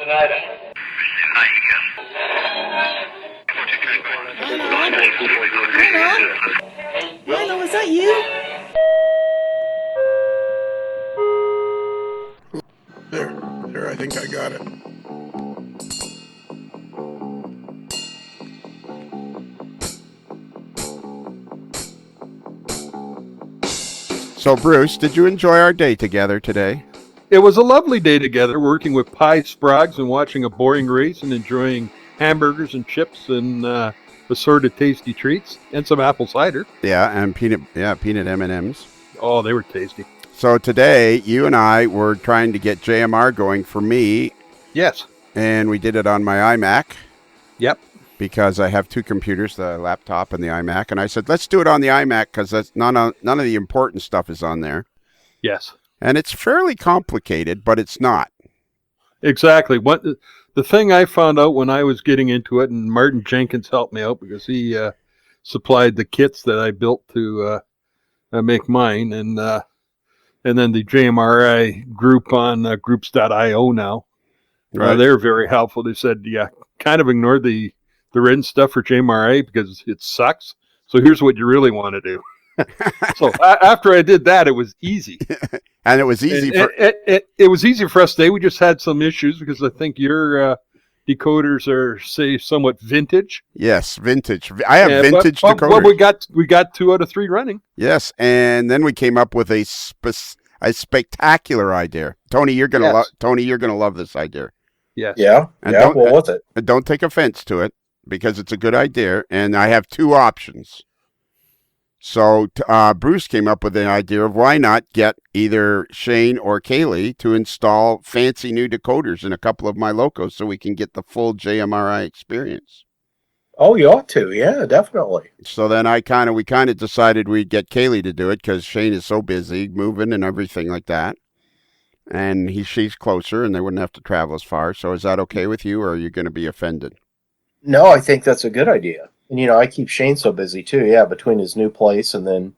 Lionel, is that you? There, I think I got it. So, Bruce, did you enjoy our day together today? It was a lovely day together, working with Pie Spragues and watching a boring race and enjoying hamburgers and chips and assorted tasty treats and some apple cider. Yeah, and peanut M&Ms. Oh, they were tasty. So today, you and I were trying to get JMR going for me. Yes. And we did it on my iMac. Yep. Because I have two computers, the laptop and the iMac. And I said, let's do it on the iMac because that's none of the important stuff is on there. Yes. And it's fairly complicated, but it's not. Exactly. What the thing I found out when I was getting into it, and Martin Jenkins helped me out because he supplied the kits that I built to make mine, and then the JMRI group on groups.io now. Right. They're very helpful. They said, yeah, kind of ignore the written stuff for JMRA because it sucks. So here's what you really want to do. So after I did that, it was easy. And it was easy. It was easy for us today. We just had some issues because I think your decoders are, say, somewhat vintage. Yes, vintage. I have vintage decoders. Well, we got 2 out of 3 running. Yes, and then we came up with a spectacular idea. Tony, you're gonna love this idea. Yes. Yeah. And yeah. Well, what's it? Don't take offense to it because it's a good idea, and I have 2 options. So Bruce came up with the idea of why not get either Shane or Kaylee to install fancy new decoders in a couple of my locos so we can get the full JMRI experience. Oh, you ought to. Yeah, definitely. So then we kind of decided we'd get Kaylee to do it because Shane is so busy moving and everything like that. And she's closer and they wouldn't have to travel as far. So is that okay with you or are you going to be offended? No, I think that's a good idea. And, I keep Shane so busy, too. Yeah, between his new place and then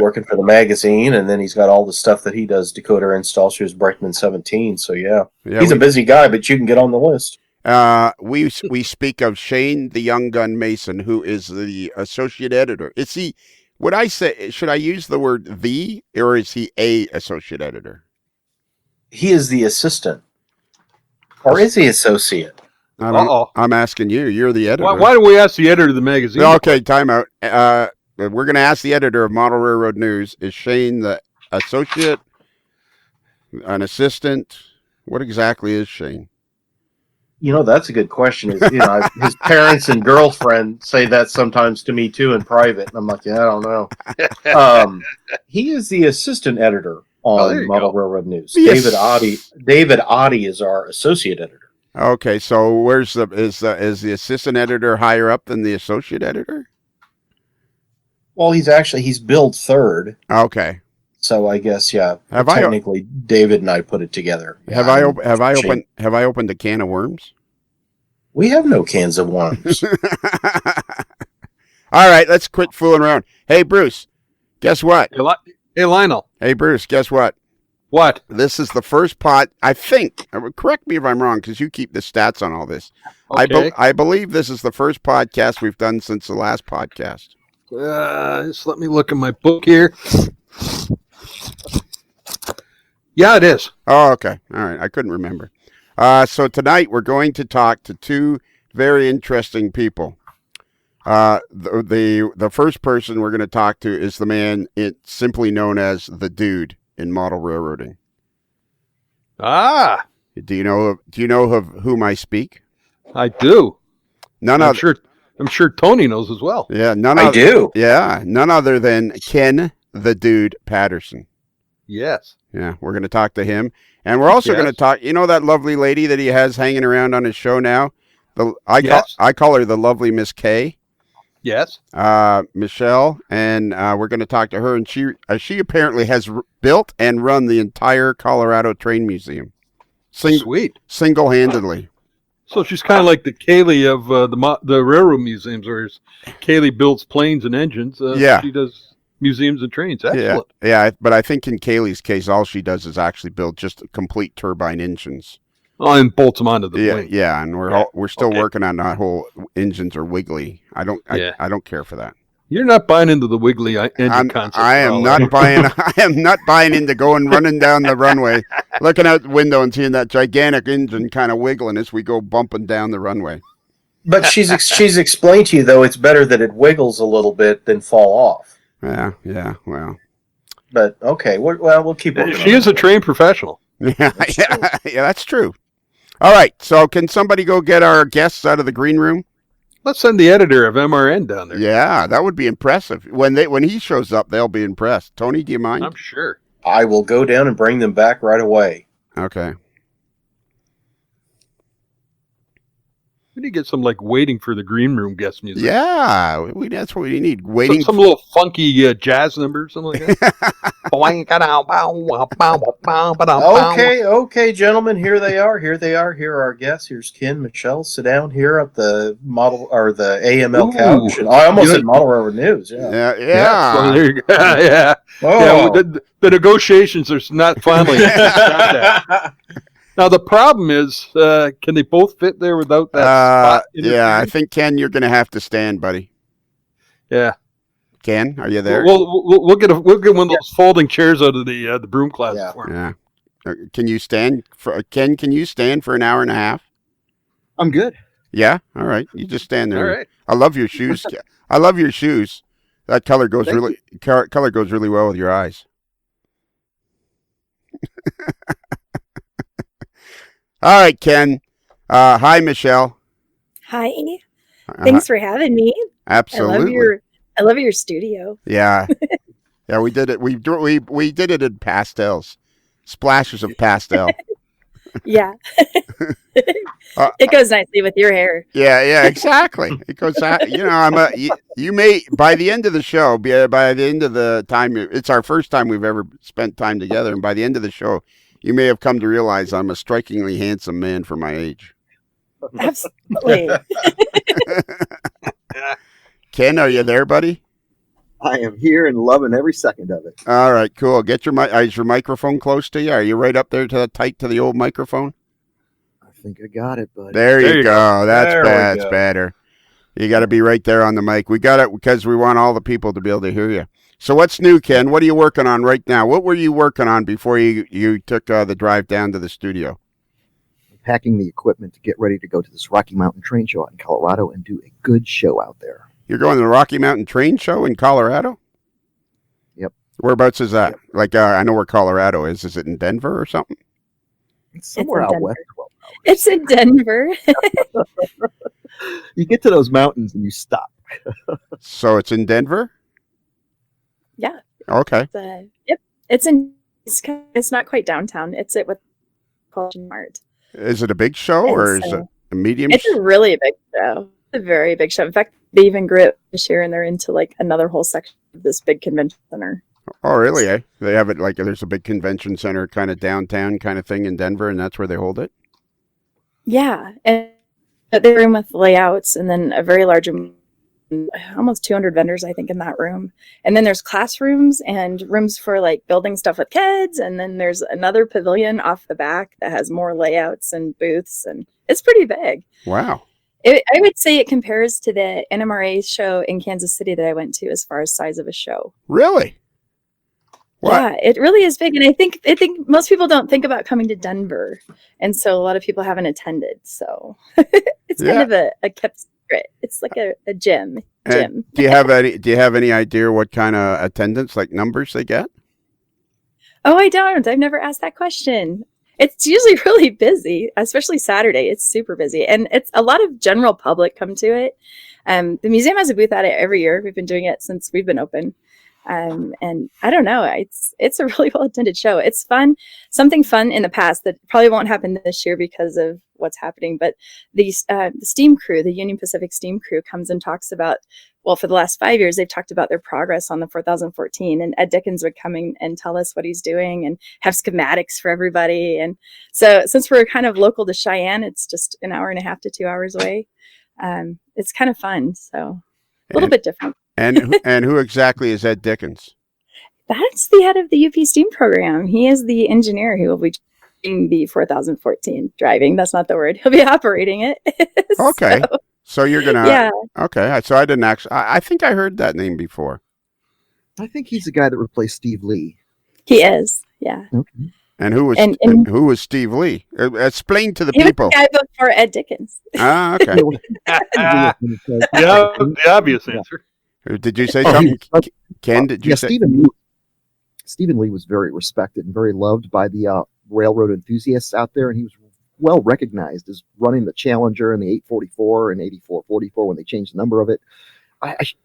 working for the magazine. And then he's got all the stuff that he does, decoder installs through his Breitman 17. So, he's a busy guy, but you can get on the list. We speak of Shane, the young gun Mason, who is the associate editor. Is he, should I use the word the, or is he a associate editor? He is the assistant. Or is he associate? I'm asking you. You're the editor. Why don't we ask the editor of the magazine? Okay, time out. We're going to ask the editor of Model Railroad News. Is Shane the associate, an assistant? What exactly is Shane? That's a good question. His parents and girlfriend say that sometimes to me, too, in private. And I'm like, I don't know. He is the assistant editor on Model Railroad News. Yes. David Oddie is our associate editor. Okay, so is the assistant editor higher up than the associate editor? Well, he's billed third. Okay. So I guess technically David and I put it together. Have I opened a can of worms? We have no cans of worms. All right, let's quit fooling around. Hey Bruce, guess what? Hey Lionel. Hey Bruce, guess what? What? This is the first I think, correct me if I'm wrong, because you keep the stats on all this. Okay. I believe this is the first podcast we've done since the last podcast. Just let me look at my book here. Yeah, it is. Oh, okay. All right. I couldn't remember. So tonight we're going to talk to 2 very interesting people. The first person we're going to talk to is the man simply known as the Dude in model railroading. Ah. Do you know of whom I speak? I do. I'm sure Tony knows as well. Yeah, I do. Yeah, none other than Ken the Dude Patterson. Yes. Yeah, we're going to talk to him. And we're also going to talk, that lovely lady that he has hanging around on his show now? I call her the lovely Miss K. Yes. Michelle, and we're going to talk to her, and she apparently has built and run the entire Colorado Train Museum. Sweet. Single-handedly. So she's kind of like the Kaylee of the railroad museums, where Kaylee builds planes and engines. She does museums and trains. Excellent. Yeah, but I think in Kaylee's case, all she does is actually build just complete turbine engines. and bolts them onto the wing. Yeah, and we're still working on that whole engines are wiggly. I don't care for that. You're not buying into the wiggly engine concept. I am not buying. I am not buying into going running down the runway, looking out the window and seeing that gigantic engine kind of wiggling as we go bumping down the runway. But she's explained to you though it's better that it wiggles a little bit than fall off. Yeah. Well, but okay. We'll keep. She is a trained professional. Yeah, that's true. All right. So can somebody go get our guests out of the green room? Let's send the editor of MRN down there. Yeah, that would be impressive. When he shows up, they'll be impressed. Tony, do you mind? I'm sure. I will go down and bring them back right away. Okay. We need to get some waiting for the green room guest music. Yeah, that's what we need. Waiting. Some little funky jazz number, something like that. Okay, gentlemen. Here they are. Here are our guests. Here's Ken, Michelle. Sit down here at the model or the AML couch. And I almost said Model Railroad News. Yeah. So there you go. Yeah. Oh. Yeah. The negotiations are not finally. Now the problem is, can they both fit there without that spot? Yeah, I think Ken, you're going to have to stand, buddy. Yeah. Ken, are you there? We'll get one of those folding chairs out of the broom closet for him. Yeah. Can you stand Ken? Can you stand for an hour and a half? I'm good. Yeah. All right. You just stand there. All right. I love your shoes. I love your shoes. That color goes color goes really well with your eyes. All right, Ken. Hi, Michelle. Hi. Thanks for having me. Absolutely. I love your studio. Yeah. Yeah, we did it. We did it in pastels. Splashes of pastel. Yeah. It goes nicely with your hair. Yeah, exactly. It goes, you may, by the end of the show, by the end of the time, it's our first time we've ever spent time together. And by the end of the show, you may have come to realize I'm a strikingly handsome man for my age. Absolutely. Ken, are you there, buddy? I am here and loving every second of it. All right, cool. Is your microphone close to you? Are you right up there tight to the old microphone? I think I got it, buddy. There you go. That's better. You got to be right there on the mic. We got it because we want all the people to be able to hear you. So what's new, Ken? What are you working on right now? What were you working on before you took the drive down to the studio? Packing the equipment to get ready to go to this Rocky Mountain Train Show out in Colorado and do a good show out there. You're going to the Rocky Mountain Train Show in Colorado? Yep. Whereabouts is that? Yep. I know where Colorado is. Is it in Denver or something? It's somewhere out west. It's in Denver. You get to those mountains and you stop. So it's in Denver? Yeah. Okay. Yep. It's not quite downtown. It's with College and Mart. Is it a big show or is it a medium? It's a really big show. It's a very big show. In fact, they even grew it this year and they're into another whole section of this big convention center. Oh, really? Eh? They have it there's a big convention center kind of downtown kind of thing in Denver and that's where they hold it? Yeah. And they room with layouts and then a very large room, almost 200 vendors, I think, in that room. And then there's classrooms and rooms for building stuff with kids. And then there's another pavilion off the back that has more layouts and booths. And it's pretty big. Wow. I would say it compares to the NMRA show in Kansas City that I went to as far as size of a show. Really? What? Yeah, it really is big. And I think most people don't think about coming to Denver. And so a lot of people haven't attended. So it's kind of a kept secret. It's like a gym. Do you have any idea what kind of attendance, numbers they get? Oh, I don't. I've never asked that question. It's usually really busy, especially Saturday. It's super busy. And it's a lot of general public come to it. The museum has a booth at it every year. We've been doing it since we've been open. And I don't know, it's a really well attended show. It's fun, something fun in the past that probably won't happen this year because of what's happening. But the steam crew, the Union Pacific steam crew comes and talks about, for the last 5 years, they've talked about their progress on the 4014 and Ed Dickens would come and tell us what he's doing and have schematics for everybody. And so since we're kind of local to Cheyenne, it's just an hour and a half to 2 hours away. It's kind of fun. So a little bit different. And who exactly is Ed Dickens? That's the head of the UP STEAM program. He is the engineer who will be the 4014 driving. That's not the word. He'll be operating it. Okay. So you're gonna. Yeah. Okay. So I didn't actually. I think I heard that name before. I think he's the guy that replaced Steve Lee. He is. Yeah. Okay. And who was And who was Steve Lee? Explain to the he people. was the guy before Ed Dickens. Ah, okay. Yeah, the obvious answer. Did you say something, Ken? Did you say? Stephen Lee was very respected and very loved by the railroad enthusiasts out there, and he was well recognized as running the Challenger and the 844 and 8444 when they changed the number of it.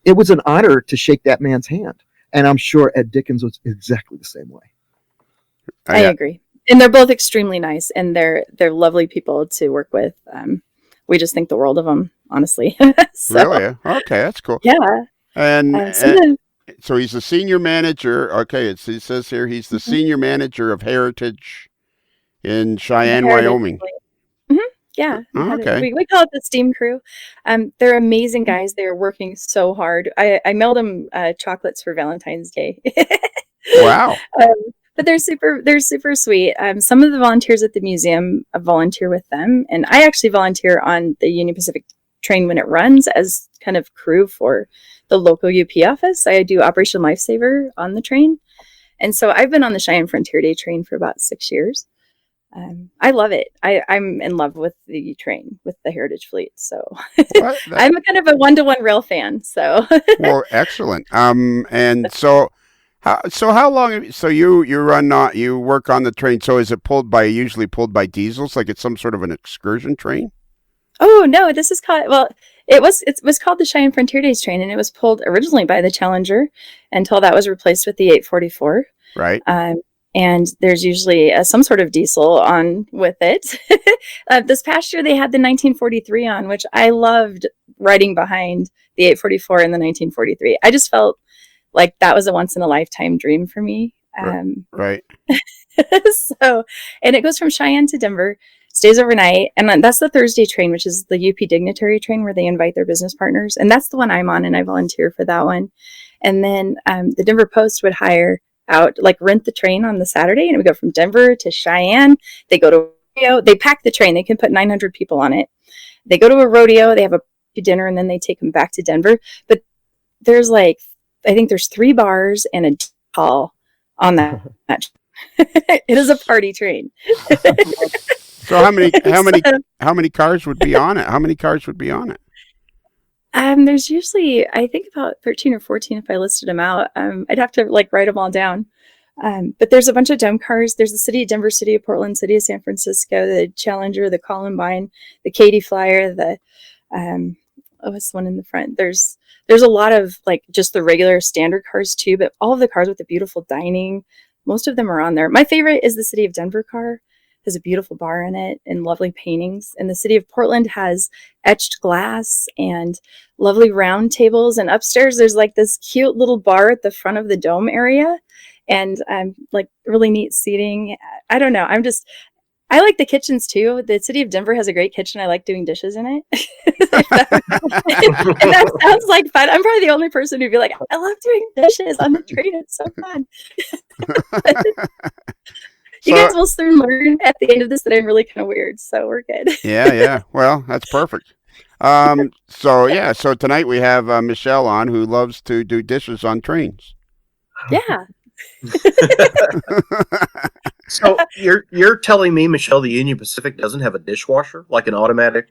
It was an honor to shake that man's hand, and I'm sure Ed Dickens was exactly the same way. I agree, and they're both extremely nice, and they're lovely people to work with. We just think the world of them, honestly. Really? Okay, that's cool. Yeah. And so he's the senior manager. Okay, it says here he's the senior manager of Heritage in Cheyenne, Wyoming. Yeah. Oh, okay. We call it the Steam Crew. They're amazing guys. They're working so hard. I mailed them chocolates for Valentine's Day. Wow. But they're super sweet. Some of the volunteers at the museum volunteer with them, and I actually volunteer on the Union Pacific train when it runs as kind of crew for the local UP office. I do Operation Lifesaver on the train, and so I've been on the Cheyenne Frontier Day train for about 6 years. I love it. I'm in love with the train, with the Heritage Fleet. So I'm a kind of a 1-to-1 rail fan. So well, excellent. And so how long? So you run you work on the train. So is it usually pulled by diesels? Like it's some sort of an excursion train? Oh no, this is called it was called the Cheyenne Frontier Days train, and it was pulled originally by the Challenger until that was replaced with the 844. Right. And there's usually some sort of diesel on with it. This past year they had the 1943 on, which I loved riding behind the 844 in the 1943. I just felt like that was a once in a lifetime dream for me. Right. So, and it goes from Cheyenne to Denver, stays overnight. And that's the Thursday train, which is the UP Dignitary train where they invite their business partners. And that's the one I'm on, and I volunteer for that one. And then the Denver Post would rent the train on the Saturday, and it would go from Denver to Cheyenne. They go to rodeo. They pack the train. They can put 900 people on it. They go to a rodeo. They have a dinner, and then they take them back to Denver. But there's I think there's 3 bars and a hall on that. It is a party train. So how many cars would be on it? How many cars would be on it? There's usually, I think, about 13 or 14 if I listed them out. I'd have to write them all down. But there's a bunch of dumb cars. There's the City of Denver, City of Portland, City of San Francisco, the Challenger, the Columbine, the Katy Flyer, the what's the one in the front? There's a lot of just the regular standard cars too, but all of the cars with the beautiful dining, most of them are on there. My favorite is the City of Denver car. Has a beautiful bar in it and lovely paintings. And the City of Portland has etched glass and lovely round tables. And upstairs, there's this cute little bar at the front of the dome area, and really neat seating. I don't know. I like the kitchens too. The City of Denver has a great kitchen. I like doing dishes in it. And that sounds like fun. I'm probably the only person who'd be like, I love doing dishes on the train. It's so fun. You guys will soon learn at the end of this that I'm really kind of weird, so we're good. Yeah. Well, that's perfect. So tonight we have Michelle on, who loves to do dishes on trains. Yeah. So you're telling me, Michelle, the Union Pacific doesn't have a dishwasher, like an automatic,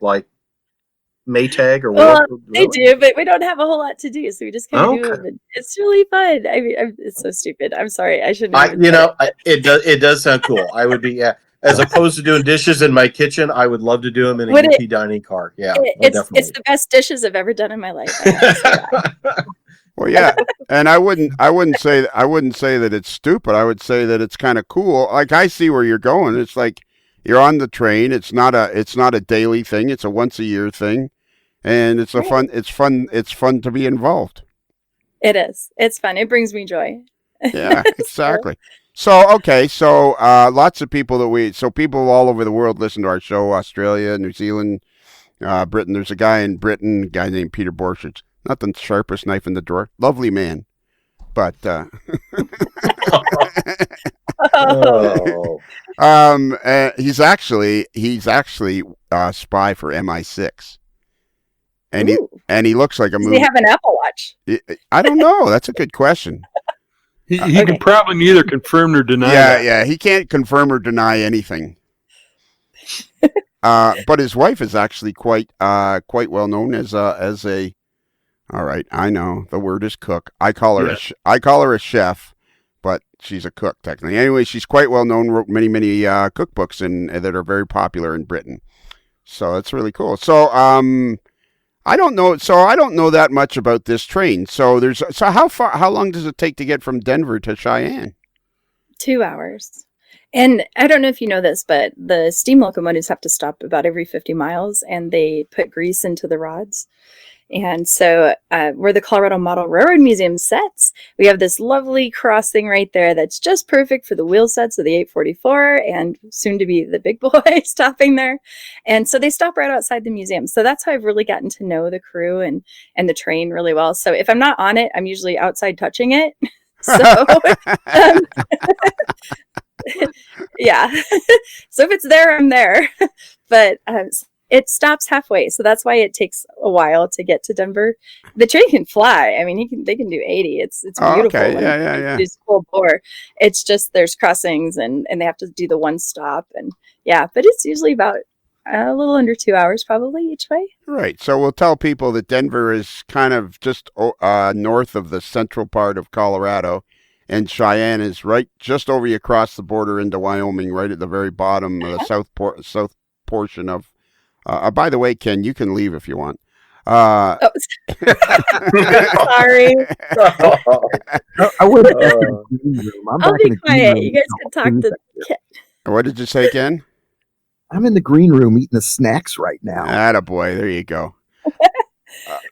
Maytag or whatever? Well, they do, but we don't have a whole lot to do, so we just kind of do it. It's really fun. I mean, it's so stupid. I'm sorry, I shouldn't. It does sound cool. I would be as opposed to doing dishes in my kitchen. I would love to do them in a UP dining car. Yeah, it's the best dishes I've ever done in my life. Well, yeah, and I wouldn't say that it's stupid. I would say that it's kind of cool. I see where you're going. It's like you're on the train. It's not a daily thing. It's a once a year thing. And it's fun to be involved. It is. It's fun. It brings me joy. Yeah, exactly. So lots of people people all over the world listen to our show, Australia, New Zealand, Britain. There's a guy in Britain, a guy named Peter Borchert. Not the sharpest knife in the drawer. Lovely man. but Oh. he's actually a spy for MI6, and Ooh. he looks like a Does movie. he have an Apple Watch? I don't know. That's a good question. He can probably neither confirm nor deny that. Yeah. He can't confirm or deny anything. But his wife is actually quite well known as a. All right, I know the word is cook. I call her a chef, but she's a cook technically. Anyway, she's quite well known. Wrote many cookbooks that are very popular in Britain. So that's really cool. So I don't know. So I don't know that much about this train. So how long does it take to get from Denver to Cheyenne? 2 hours. And I don't know if you know this, but the steam locomotives have to stop about every 50 miles, and they put grease into the rods. And so where the Colorado Model Railroad Museum sets, we have this lovely crossing right there that's just perfect for the wheel sets of the 844 and soon to be the big boy stopping there. And so they stop right outside the museum. So that's how I've really gotten to know the crew and the train really well. So if I'm not on it, I'm usually outside touching it. So yeah. So if it's there, I'm there. But it stops halfway, so that's why it takes a while to get to Denver. The train can fly. I mean, they can do 80. It's beautiful. Okay. Yeah. It's full bore. It's just there's crossings and they have to do the one stop, and yeah. But it's usually about a little under 2 hours probably each way. Right. So we'll tell people that Denver is kind of just north of the central part of Colorado, and Cheyenne is right just over you across the border into Wyoming, right at the very bottom of the south portion of. By the way, Ken, you can leave if you want. Sorry. I went to the green room. I'm I'll back in be the green quiet. room. You guys can talk to Ken. What did you say, Ken? I'm in the green room eating the snacks right now. Attaboy. There you go.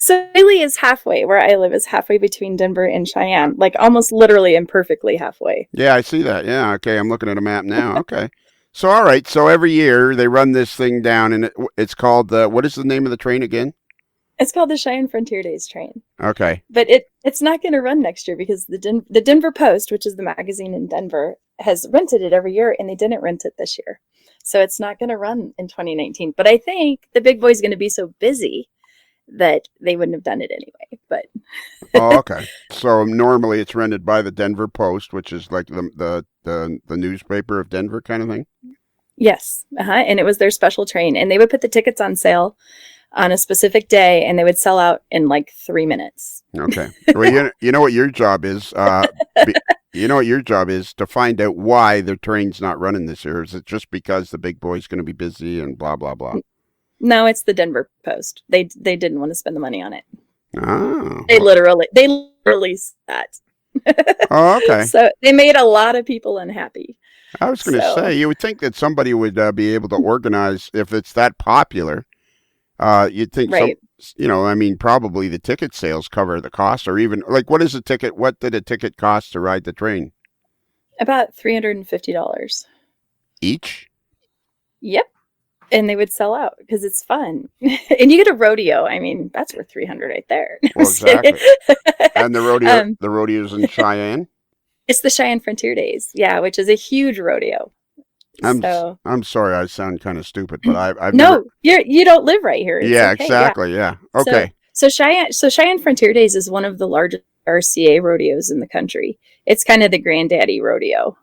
So Bailey is halfway. Where I live is halfway between Denver and Cheyenne, like almost literally and perfectly halfway. Yeah, I see that. Yeah, okay. I'm looking at a map now. Okay. So, all right. So every year they run this thing down, and it's called what is the name of the train again? It's called the Cheyenne Frontier Days train. Okay. But it's not going to run next year because the Denver Post, which is the magazine in Denver, has rented it every year, and they didn't rent it this year. So it's not going to run in 2019. But I think the big boy's going to be so busy that they wouldn't have done it anyway. But Oh, okay. So normally it's rented by the Denver Post, which is like the newspaper of Denver kind of thing. yes, and it was their special train, and they would put the tickets on sale on a specific day, and they would sell out in like 3 minutes. Okay. Well, you know what your job is. You know what your job is to find out why the train's not running this year. Is it just because the big boy's going to be busy and blah blah blah? No, it's the Denver Post. They didn't want to spend the money on it. Oh. They literally said that. Oh, okay. So they made a lot of people unhappy. I was going to say, you would think that somebody would be able to organize if it's that popular. You'd think, right. I mean, probably the ticket sales cover the cost, or even like, what is a ticket? What did a ticket cost to ride the train? About $350 each. Yep. And they would sell out because it's fun. And you get a rodeo. I mean, that's worth $300 right there. Well, exactly. And the rodeo's in Cheyenne? It's the Cheyenne Frontier Days, yeah, which is a huge rodeo. I'm sorry, I sound kind of stupid, but I've no, you don't live right here. It's yeah, okay, exactly. Yeah. Okay. So Cheyenne Frontier Days is one of the largest RCA rodeos in the country. It's kind of the granddaddy rodeo.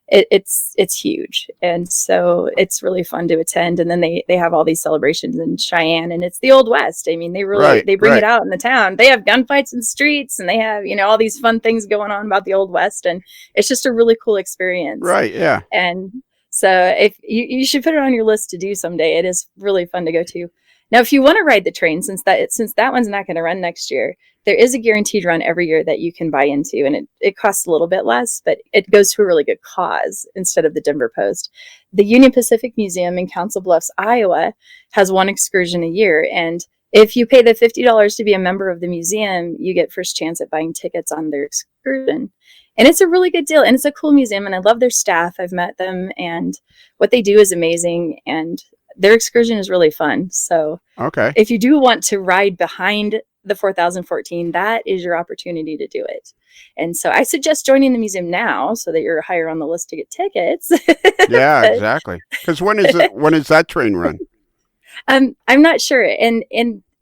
It's huge, and so it's really fun to attend. And then they have all these celebrations in Cheyenne, and it's the Old West. I mean, they bring it out in the town. They have gunfights in the streets, and they have all these fun things going on about the Old West, and it's just a really cool experience. Right? Yeah. And so if you should put it on your list to do someday. It is really fun to go to. Now, if you want to ride the train, since that one's not going to run next year, there is a guaranteed run every year that you can buy into, and it costs a little bit less, but it goes to a really good cause instead of the Denver Post. The Union Pacific Museum in Council Bluffs, Iowa, has one excursion a year, and if you pay the $50 to be a member of the museum, you get first chance at buying tickets on their excursion. And it's a really good deal, and it's a cool museum, and I love their staff. I've met them, and what they do is amazing, and their excursion is really fun. So okay, if you do want to ride behind the 4014, that is your opportunity to do it. And so I suggest joining the museum now so that you're higher on the list to get tickets. Yeah, exactly. Because when is that train run? I'm not sure. And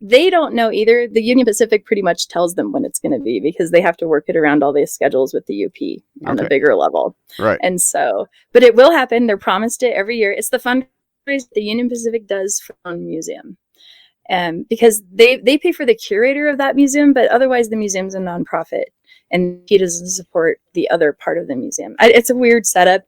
they don't know either. The Union Pacific pretty much tells them when it's going to be because they have to work it around all these schedules with the UP on the bigger level. Right. And so, but it will happen. They're promised it every year. It's the fundraiser the Union Pacific does for the museum. Because they pay for the curator of that museum, but otherwise the museum's a nonprofit and he doesn't support the other part of the museum. It's a weird setup,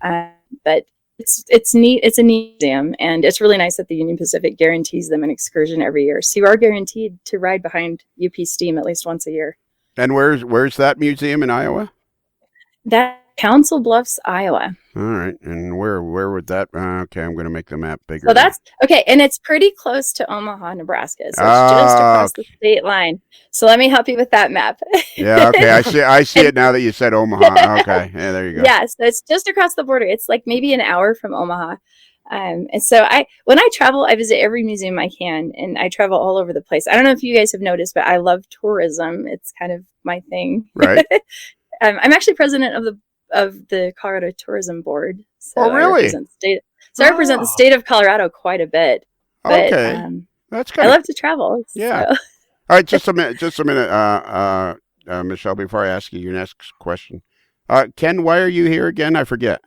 but it's neat. It's a neat museum, and it's really nice that the Union Pacific guarantees them an excursion every year. So you are guaranteed to ride behind UP Steam at least once a year. And where's that museum in Iowa? That Council Bluffs, Iowa. All right, and where would that? Okay, I'm going to make the map bigger. So that's okay, and it's pretty close to Omaha, Nebraska. So it's just across the state line. So let me help you with that map. Yeah, okay, I see it now that you said Omaha. Okay, yeah, there you go. Yeah, so it's just across the border. It's like maybe an hour from Omaha. And so when I travel, I visit every museum I can, and I travel all over the place. I don't know if you guys have noticed, but I love tourism. It's kind of my thing. Right. I'm actually president of the Colorado Tourism Board. So oh, really? I represent the state of Colorado quite a bit. But, okay, that's good. I love to travel. Yeah. So. All right, just a minute, Michelle. Before I ask you your next question, Ken, why are you here again? I forget.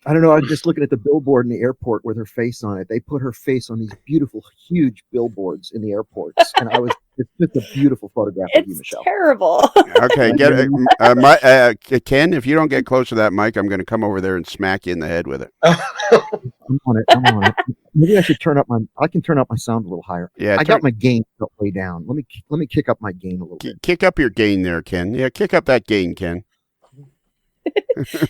I don't know. I was just looking at the billboard in the airport with her face on it. They put her face on these beautiful, huge billboards in the airports, and it's just a beautiful photograph of you, Michelle. It's terrible. Okay, Ken, if you don't get close to that mic, I'm going to come over there and smack you in the head with it. I'm on it. Maybe I should turn up I can turn up my sound a little higher. Yeah, I got my gain way down. Let me kick up my gain a little bit. Kick up your gain there, Ken. Yeah, kick up that gain, Ken.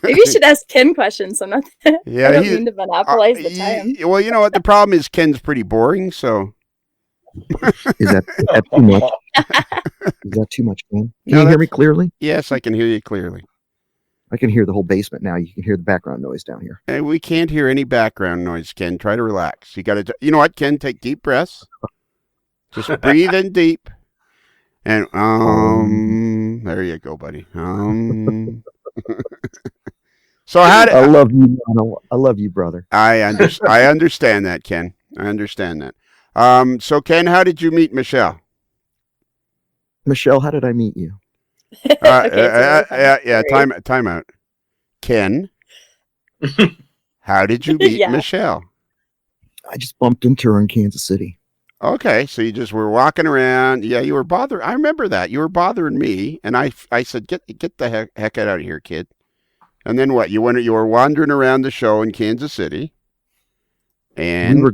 Maybe you should ask Ken questions. I'm not. Yeah, I don't mean to monopolize the time. Well, you know what? The problem is Ken's pretty boring. So is that too much? Is that too much, Ken? Can you hear me clearly? Yes, I can hear you clearly. I can hear the whole basement now. You can hear the background noise down here. Hey, we can't hear any background noise, Ken. Try to relax. You got to. You know what, Ken? Take deep breaths. Just breathe in deep, and there you go, buddy. So I love you. I love you, brother. I understand that, Ken. I understand that. So Ken, how did you meet Michelle? Michelle, how did I meet you? Yeah. Time out. Ken, how did you meet Michelle? I just bumped into her in Kansas City. Okay, so you just were walking around. Yeah, you were bothering. I remember that. You were bothering me, and I said, "Get the heck out of here, kid." And then what? You were wandering around the show in Kansas City, and we were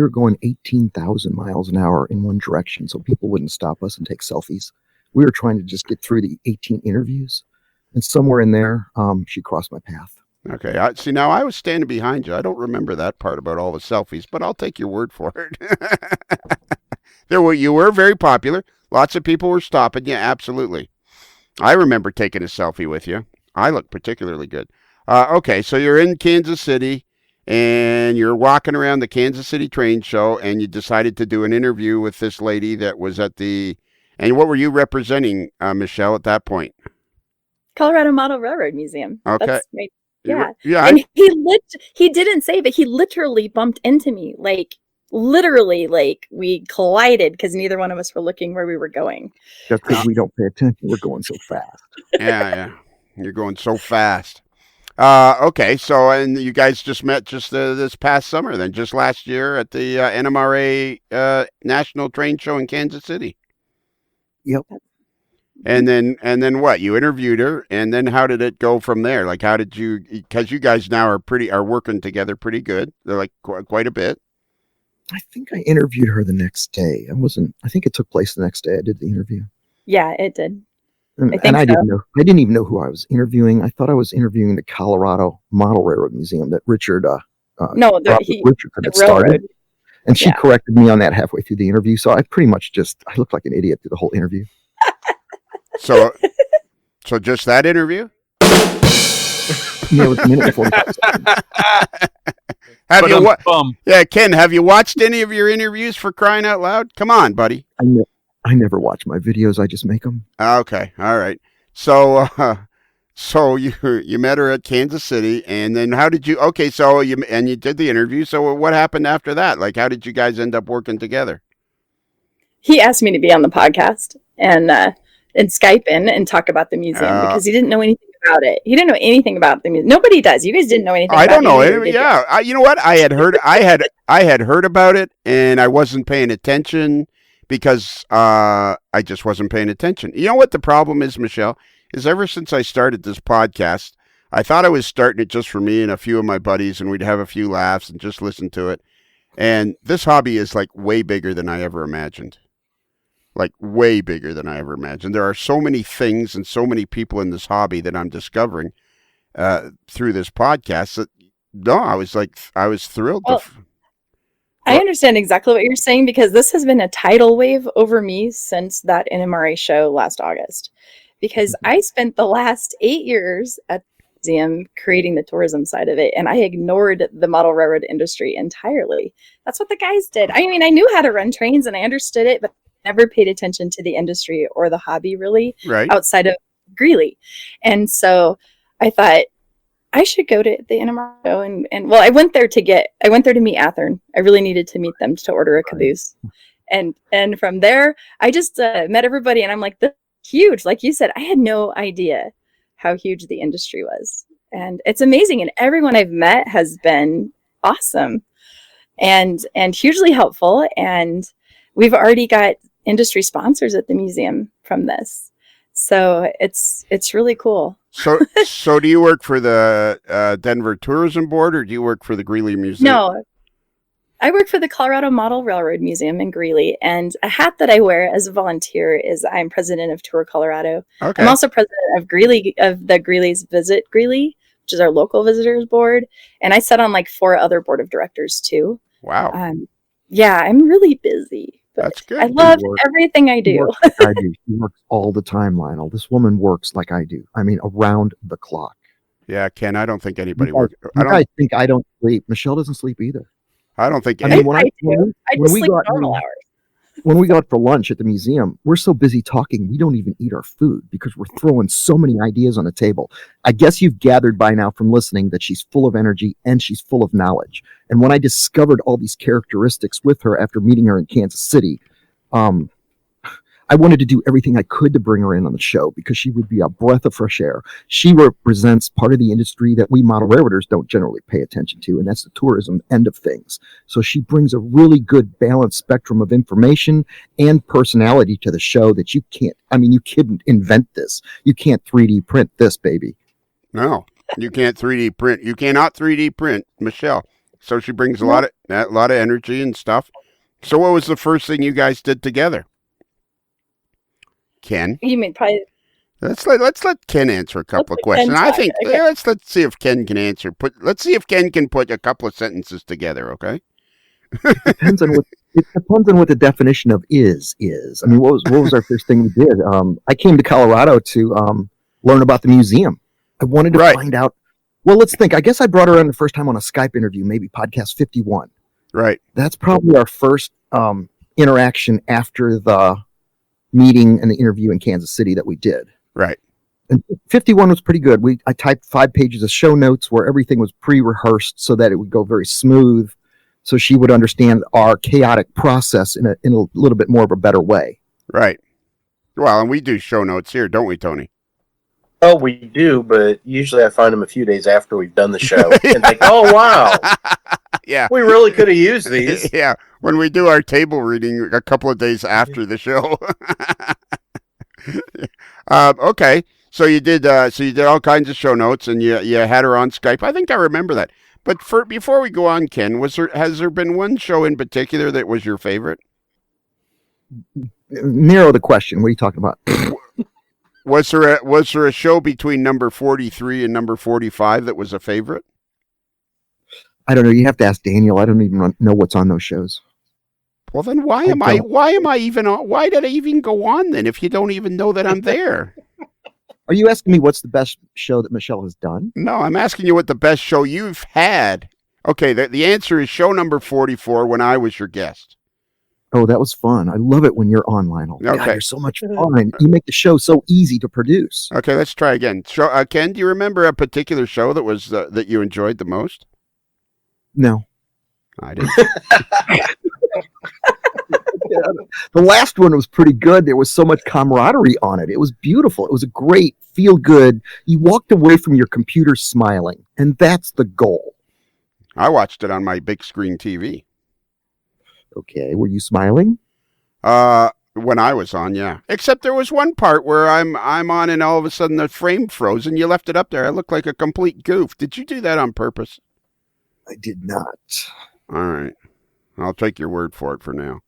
going 18,000 miles an hour in one direction, so people wouldn't stop us and take selfies. We were trying to just get through the 18 interviews, and somewhere in there, she crossed my path. Okay, see, now I was standing behind you. I don't remember that part about all the selfies, but I'll take your word for it. You were very popular. Lots of people were stopping you. Absolutely. I remember taking a selfie with you. I look particularly good. Okay, so you're in Kansas City, and you're walking around the Kansas City train show, and you decided to do an interview with this lady that was at the... And what were you representing, Michelle, at that point? Colorado Model Railroad Museum. Okay. That's right. Yeah. Yeah. And he didn't say, but he literally bumped into me. Literally, we collided because neither one of us were looking where we were going. Just because we don't pay attention, we're going so fast. Yeah. You're going so fast. Okay, so, and you guys just met this past summer, then, just last year at the NMRA National Train Show in Kansas City. Yep. And then what? You interviewed her, and then how did it go from there? Like, how did you? Because you guys now are working together pretty good. They're like quite a bit. I think I interviewed her the next day. I think it took place the next day I did the interview. Yeah, it did. And I didn't know. I didn't even know who I was interviewing. I thought I was interviewing the Colorado Model Railroad Museum that Richard. Richardson had started. And she corrected me on that halfway through the interview. So I pretty much I looked like an idiot through the whole interview. So just that interview? Yeah, it was a minute and 45 seconds. Ken, have you watched any of your interviews, for crying out loud? Come on, buddy. I never watch my videos. I just make them. Okay, all right. So, so you met her at Kansas City, and then how did you? Okay, so you did the interview. So what happened after that? Like, how did you guys end up working together? He asked me to be on the podcast and Skype in and talk about the museum because he didn't know anything about it. He didn't know anything about the museum. Nobody does. You guys didn't know anything. I about don't know. it. Yeah, you know what? I had heard. I had heard about it, and I wasn't paying attention because I just wasn't paying attention. You know what the problem is, Michelle? Is ever since I started this podcast, I thought I was starting it just for me and a few of my buddies, and we'd have a few laughs and just listen to it. And this hobby is like way bigger than I ever imagined. Like way bigger than I ever imagined. There are so many things and so many people in this hobby that I'm discovering through this podcast that I was thrilled. Well, I understand exactly what you're saying because this has been a tidal wave over me since that NMRA show last August. Because I spent the last 8 years at the museum creating the tourism side of it, and I ignored the model railroad industry entirely. That's what the guys did. I mean, I knew how to run trains and I understood it, but never paid attention to the industry or the hobby really outside of Greeley. And so I thought I should go to the NMRA show and well, I went there to meet Athern. I really needed to meet them to order a caboose. And from there, I just met everybody and I'm like, this is huge. Like you said, I had no idea how huge the industry was. And it's amazing. And everyone I've met has been awesome and hugely helpful. And we've already got industry sponsors at the museum from this. So it's really cool. So do you work for the Denver Tourism Board or do you work for the Greeley Museum? No, I work for the Colorado Model Railroad Museum in Greeley. And a hat that I wear as a volunteer is I'm president of Tour Colorado. Okay. I'm also president of the Greeley's Visit Greeley, which is our local visitors board. And I sit on like 4 other board of directors too. Wow. Yeah, I'm really busy. That's good. I love everything I do. I do. She works all the time, Lionel. This woman works like I do. I mean, around the clock. Yeah, Ken, I don't think anybody works. I think I don't sleep. Michelle doesn't sleep either. I don't think. I just sleep normal hours. When we go out for lunch at the museum, we're so busy talking, we don't even eat our food because we're throwing so many ideas on the table. I guess you've gathered by now from listening that she's full of energy and she's full of knowledge. And when I discovered all these characteristics with her after meeting her in Kansas City, I wanted to do everything I could to bring her in on the show because she would be a breath of fresh air. She represents part of the industry that we model railroaders don't generally pay attention to, and that's the tourism end of things. So she brings a really good balanced spectrum of information and personality to the show that you couldn't invent this. You can't 3D print this, baby. No, you can't 3D print. You cannot 3D print Michelle. So she brings a lot of energy and stuff. So what was the first thing you guys did together? Ken? You mean probably... Let's let Ken answer a couple of questions. I think let's see if Ken can answer. Let's see if Ken can put a couple of sentences together. Okay. It depends on what the definition of is. I mean, what was our first thing we did? I came to Colorado to learn about the museum. I wanted to find out. Well, let's think. I guess I brought her in the first time on a Skype interview, maybe podcast 51. Right. That's probably our first interaction after the meeting and the interview in Kansas City that we did. Right. And 51 was pretty good. I typed 5 pages of show notes where everything was pre-rehearsed so that it would go very smooth, so she would understand our chaotic process in a little bit more of a better way. Right. Well, and we do show notes here, don't we, Tony? Oh, we do, but usually I find them a few days after we've done the show and think, oh, wow. Yeah. We really could have used these. Yeah. When we do our table reading a couple of days after the show. Okay. So you did all kinds of show notes and you had her on Skype. I think I remember that. But before we go on, Ken, has there been one show in particular that was your favorite? Narrow the question. What are you talking about? Was there a show between number 43 and number 45 that was a favorite? I don't know. You have to ask Daniel. I don't even know what's on those shows. Well, then why did I even go on then if you don't even know that I'm there? Are you asking me what's the best show that Michelle has done? No, I'm asking you what the best show you've had. Okay, the answer is show number 44 when I was your guest. Oh, that was fun. I love it when you're online. Oh, God, Okay. you're so much fun. You make the show so easy to produce. Okay, let's try again. Ken, do you remember a particular show that was that you enjoyed the most? No. I didn't. The last one was pretty good. There was so much camaraderie on it. It was beautiful. It was a great feel good. You walked away from your computer smiling, and that's the goal. I watched it on my big screen TV. Okay, were you smiling? When I was on, yeah. Except there was one part where I'm on, and all of a sudden the frame froze, and you left it up there. I looked like a complete goof. Did you do that on purpose? I did not. All right, I'll take your word for it for now.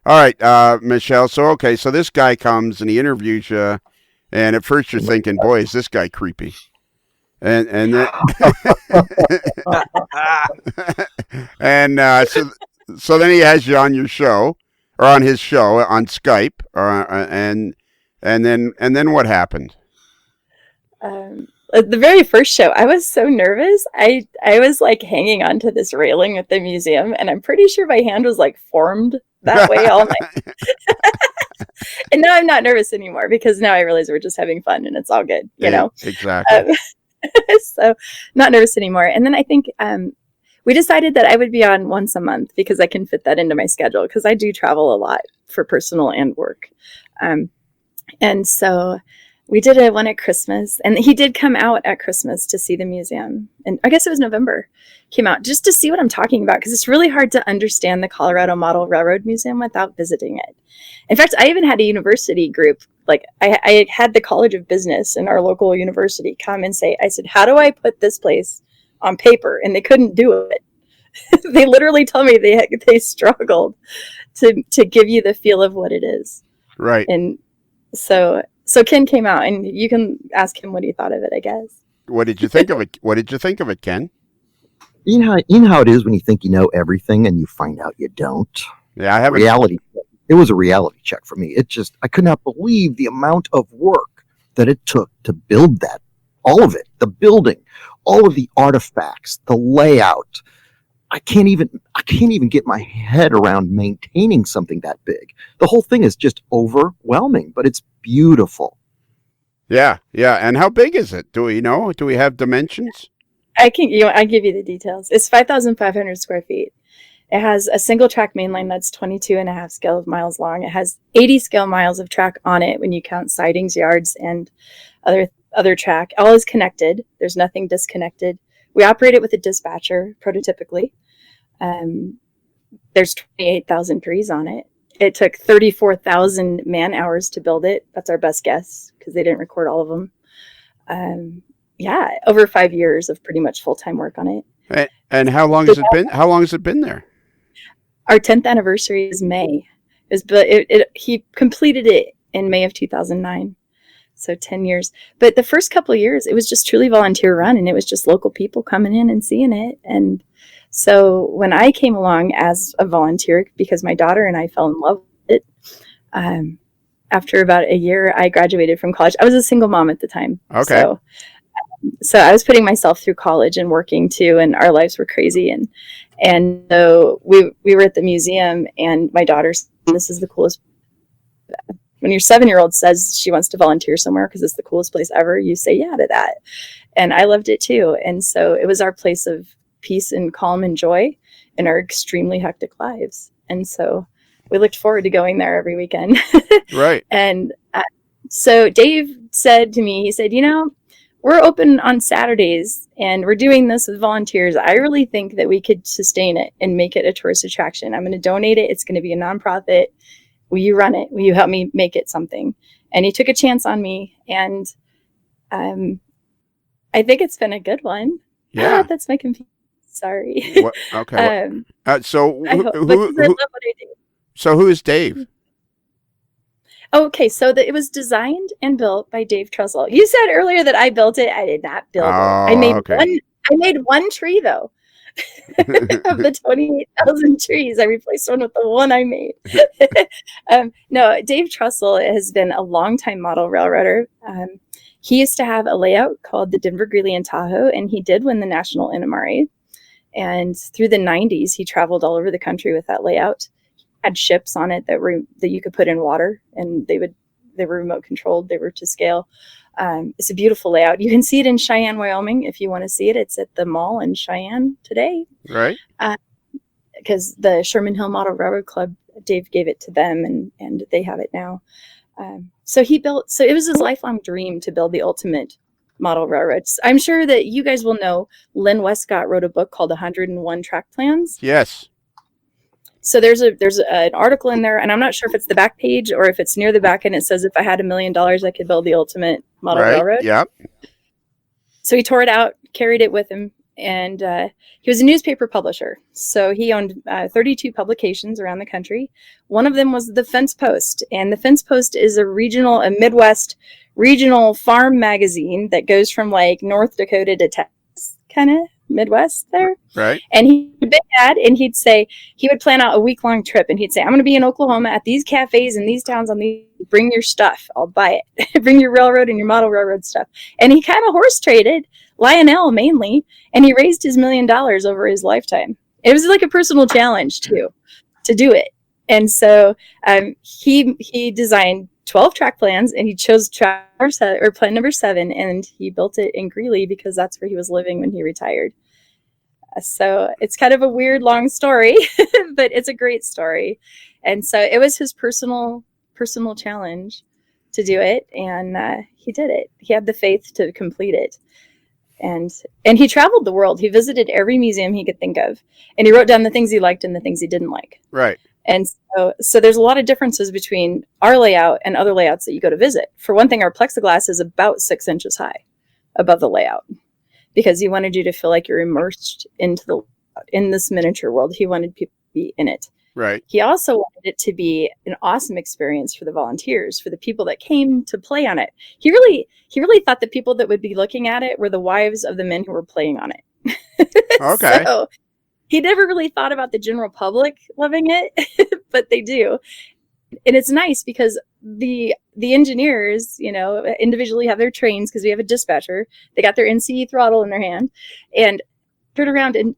All right, Michelle. So this guy comes and he interviews you, and at first you're thinking, "Boy, is this guy creepy?" And then and so then he has you on your show or on his show on Skype, and then what happened? The very first show, I was so nervous. I was like hanging onto this railing at the museum, and I'm pretty sure my hand was like formed that way all night. And now I'm not nervous anymore because now I realize we're just having fun and it's all good, you know? Exactly. So not nervous anymore. And then I think we decided that I would be on once a month because I can fit that into my schedule because I do travel a lot for personal and work. And so we did one at Christmas, and he did come out at Christmas to see the museum. And I guess it was November, came out just to see what I'm talking about because it's really hard to understand the Colorado Model Railroad Museum without visiting it. In fact, I even had a university group, like I had the College of Business in our local university come and say, I said, how do I put this place on paper? And they couldn't do it. They literally told me they struggled to give you the feel of what it is. Right. And so Ken came out, and you can ask him what he thought of it, I guess. What did you think of it? What did you think of it, Ken? You know how it is when you think you know everything and you find out you don't. Yeah, I haven't. Reality. It was a reality check for me. I could not believe the amount of work that it took to build that. All of it, the building, all of the artifacts, the layout. I can't even get my head around maintaining something that big. The whole thing is just overwhelming, but it's beautiful. Yeah. And how big is it? Do we know? Do we have dimensions? I give you the details. It's 5,500 square feet. It has a single track mainline that's 22.5 scale miles long. It has 80 scale miles of track on it when you count sidings, yards, and other track. All is connected. There's nothing disconnected. We operate it with a dispatcher, prototypically. There's 28,000 trees on it. It took 34,000 man hours to build it. That's our best guess because they didn't record all of them. Over 5 years of pretty much full-time work on it. And how long has it been? How long has it been there? Our 10th anniversary is May. He completed it in May of 2009. So 10 years. But the first couple of years, it was just truly volunteer run, and it was just local people coming in and seeing it. And so when I came along as a volunteer, because my daughter and I fell in love with it, after about a year, I graduated from college. I was a single mom at the time. Okay. So I was putting myself through college and working too, and our lives were crazy. And so we were at the museum, and my daughter said, this is the coolest. When your 7-year-old says she wants to volunteer somewhere because it's the coolest place ever, you say yeah to that. And I loved it too. And so it was our place of peace and calm and joy in our extremely hectic lives. And so we looked forward to going there every weekend. Right. And so Dave said to me, he said, we're open on Saturdays and we're doing this with volunteers. I really think that we could sustain it and make it a tourist attraction. I'm going to donate it. It's going to be a nonprofit. Will you run it? Will you help me make it something? And he took a chance on me. And I think it's been a good one. Yeah. That's my computer. Sorry. Okay. So I love what I do. So who is Dave? Okay, so it was designed and built by Dave Trussell. You said earlier that I built it. I did not build it. I made one tree though. Of the 28,000 trees, I replaced one with the one I made. No, Dave Trussell has been a longtime model railroader. He used to have a layout called the Denver Greeley and Tahoe, and he did win the national NMRA. And through the 90s, he traveled all over the country with that layout. had ships on it that you could put in water, and they were remote controlled. They were to scale. It's a beautiful layout. You can see it in Cheyenne, Wyoming, if you want to see it. It's at the mall in Cheyenne today. Right. Because the Sherman Hill Model Railroad Club, Dave gave it to them, and they have it now. So it was his lifelong dream to build the ultimate model railroads. I'm sure that you guys will know Lynn Westcott wrote a book called 101 Track Plans. Yes. So there's an article in there, and I'm not sure if it's the back page or if it's near the back, and it says, if I had $1 million, I could build the ultimate model railroad. Yep. So he tore it out, carried it with him, and he was a newspaper publisher. So he owned 32 publications around the country. One of them was the Fence Post, and the Fence Post is a Midwest regional farm magazine that goes from like North Dakota to Texas, kind of Midwest there. Right. And he would be ad, and he would plan out a week-long trip, and he'd say, I'm going to be in Oklahoma at these cafes in these towns on these, bring your stuff, I'll buy it. Bring your railroad and your model railroad stuff. And he kind of horse traded Lionel mainly, and he raised his $1 million over his lifetime. It was like a personal challenge too, to do it. And so he designed 12 track plans, and he chose plan number 7, and he built it in Greeley because that's where he was living when he retired. So it's kind of a weird, long story, but it's a great story. And so it was his personal challenge to do it, and he did it. He had the faith to complete it. And he traveled the world. He visited every museum he could think of, and he wrote down the things he liked and the things he didn't like. Right. And so there's a lot of differences between our layout and other layouts that you go to visit. For one thing, our plexiglass is about 6 inches high above the layout, because he wanted you to feel like you're immersed in this miniature world. He wanted people to be in it. Right. He also wanted it to be an awesome experience for the volunteers, for the people that came to play on it. He really thought the people that would be looking at it were the wives of the men who were playing on it. Okay. So he never really thought about the general public loving it, but they do. And it's nice because the engineers, individually have their trains, because we have a dispatcher. They got their NCE throttle in their hand and turn around and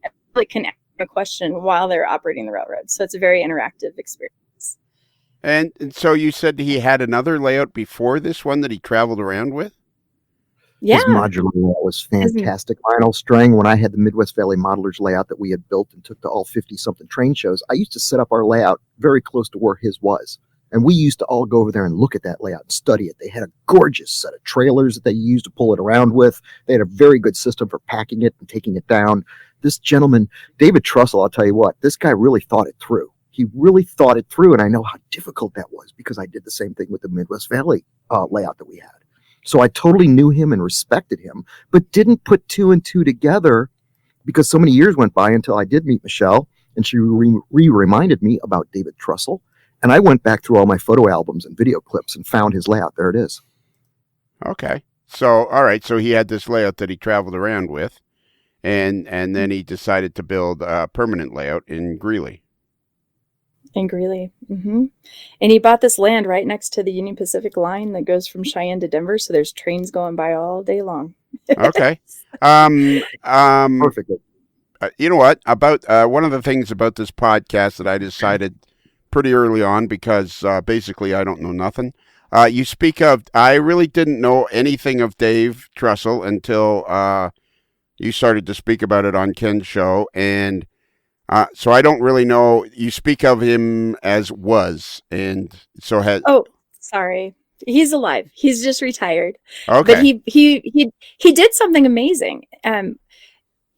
can ask a question while they're operating the railroad. So it's a very interactive experience. And so you said he had another layout before this one that he traveled around with? Yeah. His modular layout was fantastic. Vinyl string. When I had the Midwest Valley Modelers layout that we had built and took to all 50-something train shows, I used to set up our layout very close to where his was. And we used to all go over there and look at that layout and study it. They had a gorgeous set of trailers that they used to pull it around with. They had a very good system for packing it and taking it down. This gentleman, David Trussell, I'll tell you what, this guy really thought it through. He really thought it through, and I know how difficult that was because I did the same thing with the Midwest Valley layout that we had. So I totally knew him and respected him, but didn't put 2 and 2 together because so many years went by until I did meet Michelle, and she reminded me about David Trussell. And I went back through all my photo albums and video clips and found his layout. There it is. Okay. So, all right. So he had this layout that he traveled around with, and then he decided to build a permanent layout in Greeley. In Greeley. Mm-hmm. And he bought this land right next to the Union Pacific line that goes from Cheyenne to Denver. So there's trains going by all day long. Okay. Perfect. You know what? About one of the things about this podcast that I decided pretty early on, because basically I don't know nothing. You speak of, I really didn't know anything of Dave Trussell until you started to speak about it on Ken's show. And so I don't really know. You speak of him as was. And so had. Oh, sorry. He's alive. He's just retired. Okay. But he did something amazing.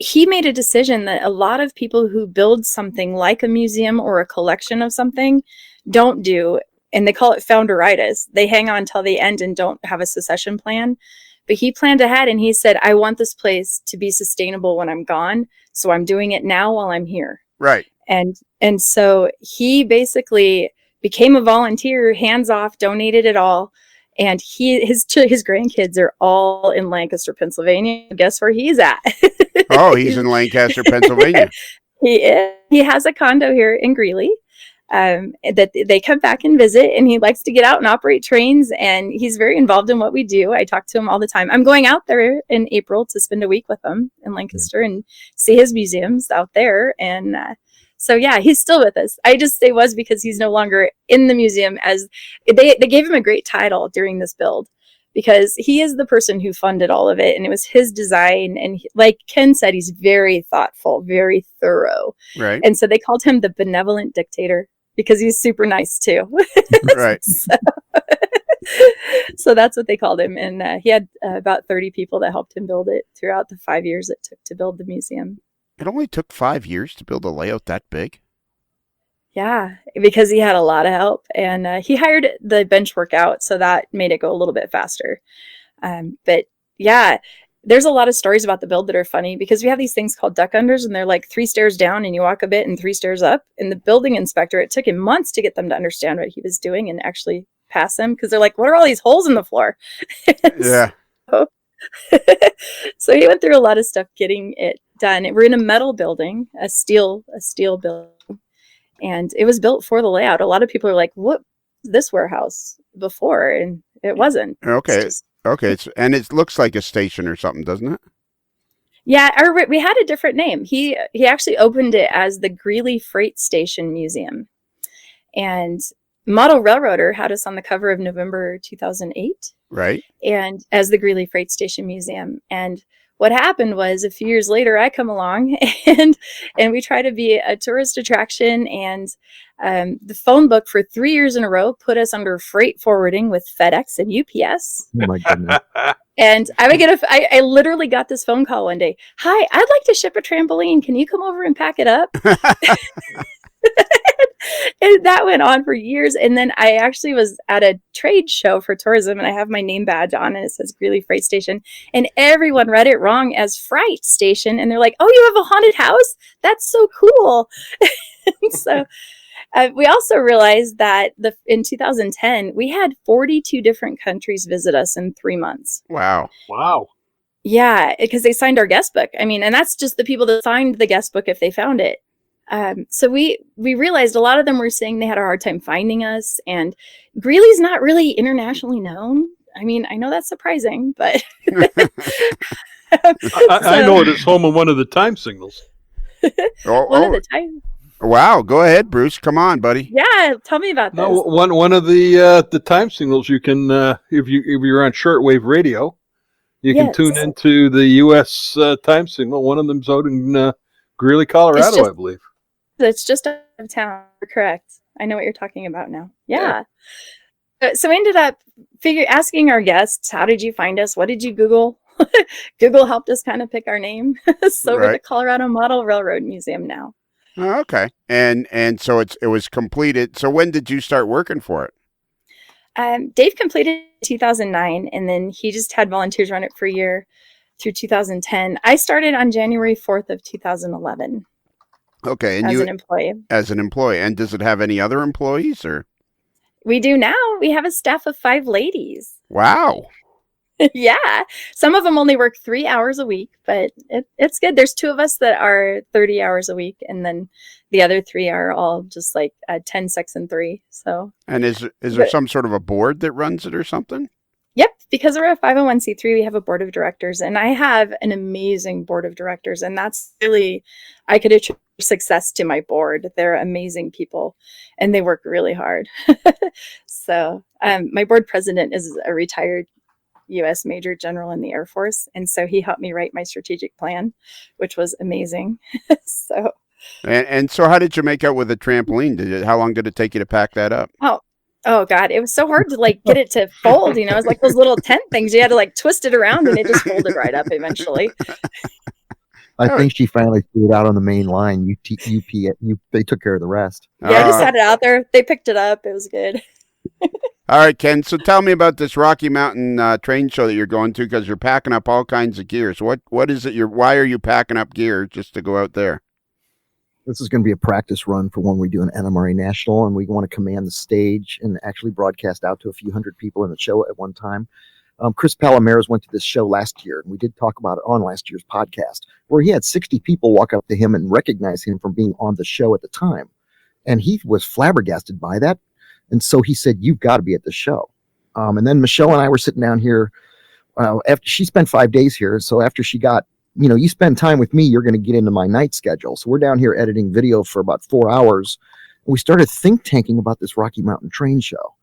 He made a decision that a lot of people who build something like a museum or a collection of something don't do, and they call it founderitis. They hang on till the end and don't have a succession plan. But he planned ahead, and he said, I want this place to be sustainable when I'm gone, so I'm doing it now while I'm here. Right. And so he basically became a volunteer, hands off, donated it all. And his grandkids are all in Lancaster, Pennsylvania. Guess where he's at? Oh, he's in Lancaster, Pennsylvania. He is. He has a condo here in Greeley. that they come back and visit, and he likes to get out and operate trains, and he's very involved in what we do. I talk to him all the time. I'm going out there in April to spend a week with him in Lancaster and see his museums out there. And so, yeah, he's still with us. I just say was because he's no longer in the museum, as they gave him a great title during this build, because he is the person who funded all of it, and it was his design. And like Ken said, he's very thoughtful, very thorough. Right. And so they called him the benevolent dictator, because he's super nice too. Right. So that's what they called him. And he had about 30 people that helped him build it throughout the 5 years it took to build the museum. It only took 5 years to build a layout that big? Yeah, because he had a lot of help, and he hired the bench work out, so that made it go a little bit faster. But yeah, there's a lot of stories about the build that are funny, because we have these things called duck unders, and they're like 3 stairs down and you walk a bit and 3 stairs up. And the building inspector, it took him months to get them to understand what he was doing and actually pass them, because they're like, what are all these holes in the floor? Yeah. So he went through a lot of stuff getting it done. We're in a metal building, a steel building, and it was built for the layout. A lot of people are like, what was this warehouse before? And it wasn't. Okay. Okay. And it looks like a station or something, doesn't it? Yeah, we had a different name. He actually opened it as the Greeley Freight Station Museum. And Model Railroader had us on the cover of November 2008. Right. And as the Greeley Freight Station Museum. And what happened was, a few years later, I come along and we try to be a tourist attraction. And the phone book for 3 years in a row put us under freight forwarding with FedEx and UPS. Oh my goodness. And I literally got this phone call one day. Hi, I'd like to ship a trampoline. Can you come over and pack it up? And that went on for years. And then I actually was at a trade show for tourism, and I have my name badge on, and it says Greeley Freight Station. And everyone read it wrong as Fright Station. And they're like, oh, you have a haunted house? That's so cool. So we also realized that in 2010, we had 42 different countries visit us in 3 months. Wow. Yeah, because they signed our guest book. I mean, and that's just the people that signed the guest book if they found it. So we realized a lot of them were saying they had a hard time finding us, and Greeley's not really internationally known. I mean, I know that's surprising, but I know it is home of one of the time signals. One of the time. Wow, go ahead, Bruce. Come on, buddy. Yeah, tell me about this. No, one of the time signals you can, if you're on shortwave radio, you can tune into the U.S. time signal. One of them's out in Greeley, Colorado, I believe. It's just out of town. You're correct. I know what you're talking about now. Yeah. So we ended up asking our guests, how did you find us? What did you Google? Google helped us kind of pick our name. So we're the Colorado Model Railroad Museum now. Oh, okay. And so it was completed. So when did you start working for it? Dave completed in 2009, and then he just had volunteers run it for a year through 2010. I started on January 4th of 2011. Okay. And as an employee. As an employee. And does it have any other employees, or? We do now. We have a staff of 5 ladies. Wow. Yeah. Some of them only work 3 hours a week, but it's good. There's 2 of us that are 30 hours a week, and then the other 3 are all just like 10, 6, and 3. So. And is there some sort of a board that runs it or something? Yep. Because we're a 501c3, we have a board of directors, and I have an amazing board of directors, and that's really, I could attribute success to my board. They're amazing people, and they work really hard. So my board president is a retired U.S. Major General in the Air Force, and so he helped me write my strategic plan, which was amazing. So. And so, how did you make out with a trampoline? How long did it take you to pack that up? Oh God, it was so hard to get it to fold. You know, it's like those little tent things. You had to twist it around, and it just folded right up eventually. I think she finally threw it out on the main line. They took care of the rest. Yeah, I just had it out there. They picked it up. It was good. All right, Ken. So tell me about this Rocky Mountain train show that you're going to, because you're packing up all kinds of gear. So what is it? Why are you packing up gear just to go out there? This is going to be a practice run for when we do an NMRA National, and we want to command the stage and actually broadcast out to a few hundred people in the show at one time. Chris Palomares went to this show last year, and we did talk about it on last year's podcast, where he had 60 people walk up to him and recognize him from being on the show at the time. And he was flabbergasted by that. And so he said, you've got to be at the show. And then Michelle and I were sitting down here after she spent 5 days here. So after she got, you spend time with me, you're going to get into my night schedule. So we're down here editing video for about 4 hours. And we started think tanking about this Rocky Mountain Train show.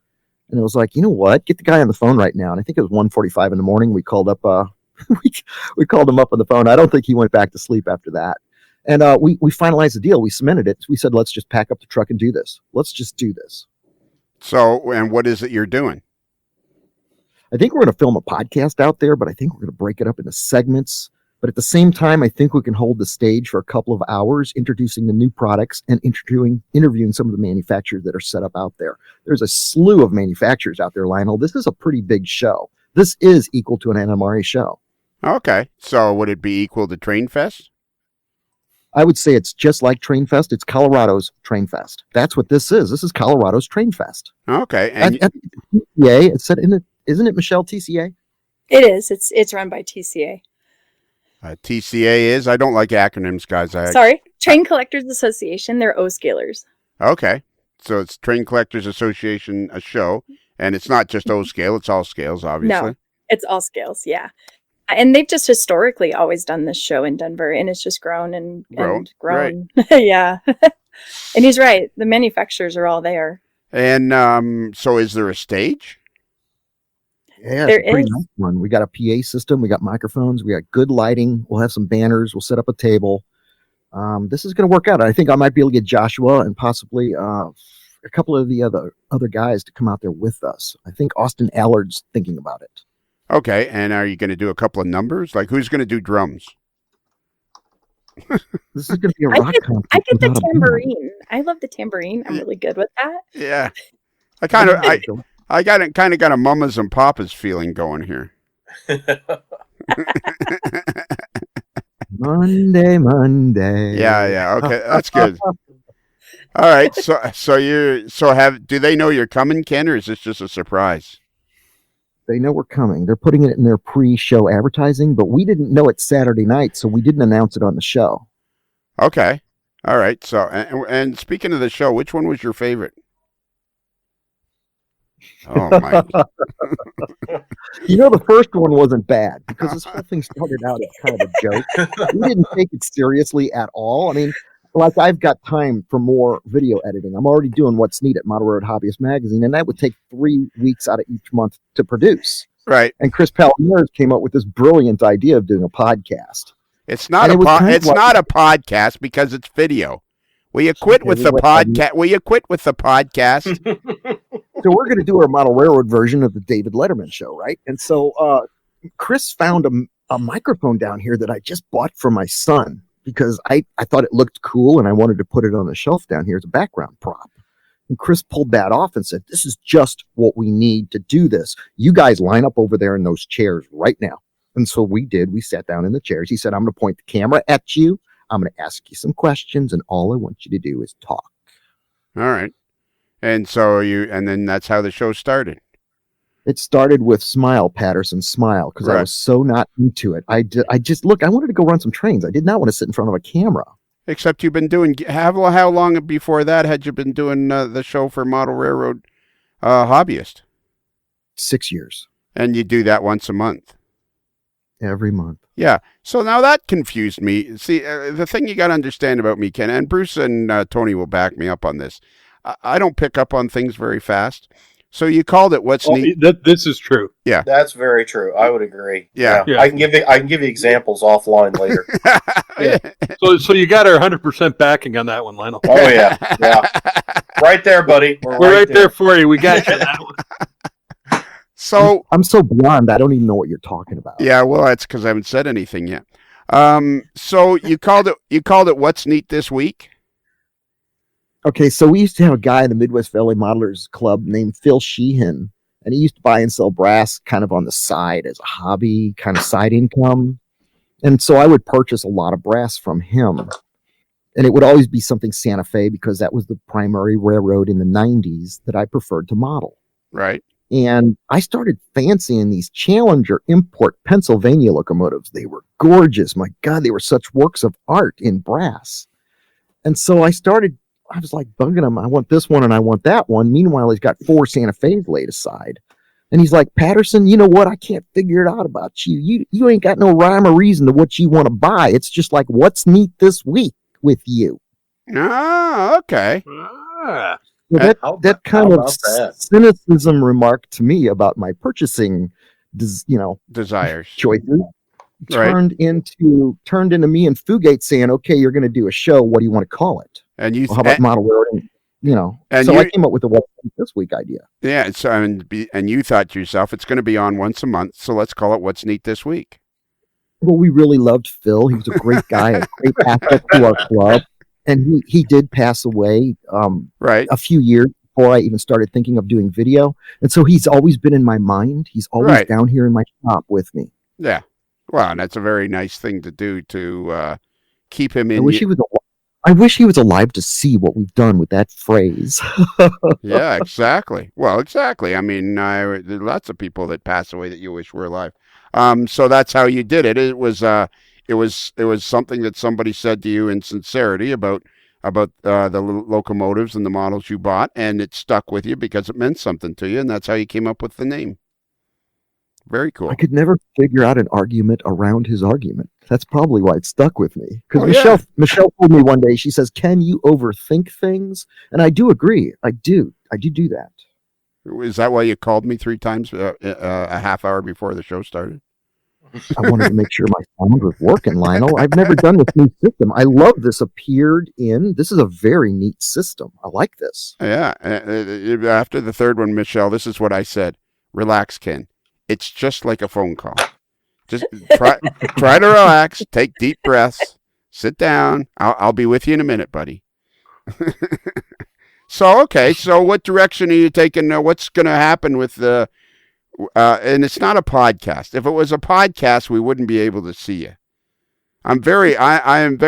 And it was like, you know what? Get the guy on the phone right now. And I think it was 1:45 in the morning. We called up, we called him up on the phone. I don't think he went back to sleep after that. And we finalized the deal. We cemented it. We said, let's just pack up the truck and do this. Let's just do this. So, and what is it you're doing? I think we're going to film a podcast out there, but I think we're going to break it up into segments. But at the same time, I think we can hold the stage for a couple of hours, introducing the new products and interviewing some of the manufacturers that are set up out there. There's a slew of manufacturers out there, Lionel. This is a pretty big show. This is equal to an NMRA show. Okay. So would it be equal to Train Fest? I would say it's just like Train Fest. It's Colorado's Train Fest. That's what this is. This is Colorado's Train Fest. Okay. And at TCA, it's said in it, isn't it, Michelle, TCA? It is. It's run by TCA. TCA is? I don't like acronyms, guys. Sorry. Train Collectors Association. They're O-Scalers. Okay. So it's Train Collectors Association, a show. And it's not just O-Scale. It's all scales, obviously. No, it's all scales, yeah. And they've just historically always done this show in Denver, and it's just grown and grown. Right. Yeah. And he's right. The manufacturers are all there. And so is there a stage? Yeah, it's a pretty nice one. We got a PA system. We got microphones. We got good lighting. We'll have some banners. We'll set up a table. This is going to work out. I think I might be able to get Joshua and possibly a couple of the other guys to come out there with us. I think Austin Allard's thinking about it. Okay, and are you going to do a couple of numbers? Like, who's going to do drums? This is going to be a rock concert. I get the tambourine. I love the tambourine. I'm really good with that. Yeah, I kind of got a mamas and papas feeling going here. Monday. Yeah. Okay, that's good. All right. Do they know you're coming, Ken, or is this just a surprise? They know we're coming. They're putting it in their pre-show advertising, but we didn't know it Saturday night, so we didn't announce it on the show. Okay. All right. So, and speaking of the show, which one was your favorite? Oh my! The first one wasn't bad because this whole thing started out as kind of a joke. We didn't take it seriously at all. I mean, like I've got time for more video editing. I'm already doing What's Neat at Model Road Hobbyist Magazine, and that would take 3 weeks out of each month to produce. Right. And Chris Palomero came up with this brilliant idea of doing a podcast. It's not not a podcast because it's video. Will you quit with the podcast? Will you quit with the podcast? So we're going to do our Model Railroad version of the David Letterman show, right? And so Chris found a microphone down here that I just bought for my son because I thought it looked cool and I wanted to put it on the shelf down here as a background prop. And Chris pulled that off and said, this is just what we need to do this. You guys line up over there in those chairs right now. And so we did. We sat down in the chairs. He said, I'm going to point the camera at you. I'm going to ask you some questions, and all I want you to do is talk. All right. And so and then that's how the show started. It started with Smile, Patterson, Smile, because I was so not into it. I wanted to go run some trains. I did not want to sit in front of a camera. Except you've been doing, how long before that had you been doing the show for Model Railroad Hobbyist? 6 years. And you do that once a month? Every month. Yeah. So now that confused me. See, the thing you got to understand about me, Ken, and Bruce and Tony will back me up on this. I don't pick up on things very fast. So you called it What's Neat. This is true. Yeah. That's very true. I would agree. Yeah. I can give you examples offline later. Yeah. So you got our 100% backing on that one, Lionel. Oh yeah. Right there, buddy. We're right there for you. We got you on that one. So I'm so blonde, I don't even know what you're talking about. Yeah, well, that's because I haven't said anything yet. So you called it What's Neat this week? Okay, so we used to have a guy in the Midwest Valley Modelers Club named Phil Sheehan, and he used to buy and sell brass kind of on the side as a hobby, kind of side income. And so I would purchase a lot of brass from him. And it would always be something Santa Fe because that was the primary railroad in the 90s that I preferred to model. Right. And I started fancying these Challenger import Pennsylvania locomotives. They were gorgeous. My God, they were such works of art in brass. And so I started I was like bugging him. I want this one and I want that one. Meanwhile, he's got 4 Santa Fe's laid aside. And he's like, Patterson, you know what? I can't figure it out about you. You ain't got no rhyme or reason to what you want to buy. It's just like, what's neat this week with you? Oh, okay. So that kind of cynicism remark to me about my purchasing, desires, choices turned into me and Fugate saying, okay, you're going to do a show. What do you want to call it? And you, how about model road? And I came up with the what's this week idea. Yeah, so and you thought to yourself, it's going to be on once a month, so let's call it What's Neat This Week. Well, we really loved Phil. He was a great guy, a great asset to our club, and he did pass away a few years before I even started thinking of doing video, and so he's always been in my mind. He's always down here in my shop with me. Yeah, well, and that's a very nice thing to do to keep him in. I wish he was alive to see what we've done with that phrase. Yeah, exactly. Well, exactly. I mean, there are lots of people that pass away that you wish were alive. So that's how you did it. It was something that somebody said to you in sincerity about the locomotives and the models you bought, and it stuck with you because it meant something to you, and that's how you came up with the name. Very cool. I could never figure out an argument around his argument. That's probably why it stuck with me. Because Michelle told me one day, she says, "Can you overthink things?" And I do agree. I do do that. Is that why you called me 3 times a half hour before the show started? I wanted to make sure my sound was working, Lionel. I've never done this new system. I love this appeared in. This is a very neat system. I like this. Yeah. After the third one, Michelle, this is what I said. Relax, Ken. It's just like a phone call. Just try to relax, take deep breaths, sit down. I'll be with you in a minute, buddy. So what direction are you taking? What's going to happen with the? And it's not a podcast. If it was a podcast, we wouldn't be able to see you. I'm very annoyed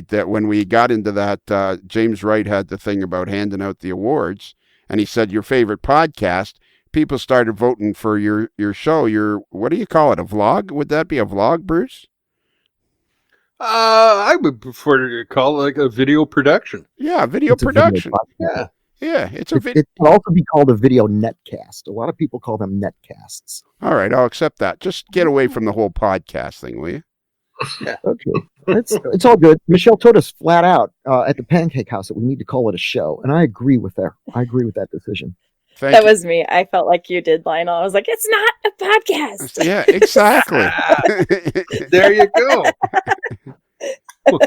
that when we got into that, James Wright had the thing about handing out the awards, and he said your favorite podcast. People started voting for your show. What do you call it? A vlog? Would that be a vlog, Bruce? I would prefer to call it like a video production. Yeah, video production. Yeah, it's a video. It can also be called a video netcast. A lot of people call them netcasts. All right, I'll accept that. Just get away from the whole podcast thing, will you? Yeah. Okay. It's all good. Michelle told us flat out at the Pancake House that we need to call it a show, and I agree with her. I agree with that decision. That was me. I felt like you did, Lionel. I was like, it's not a podcast. Yeah, exactly. There you go.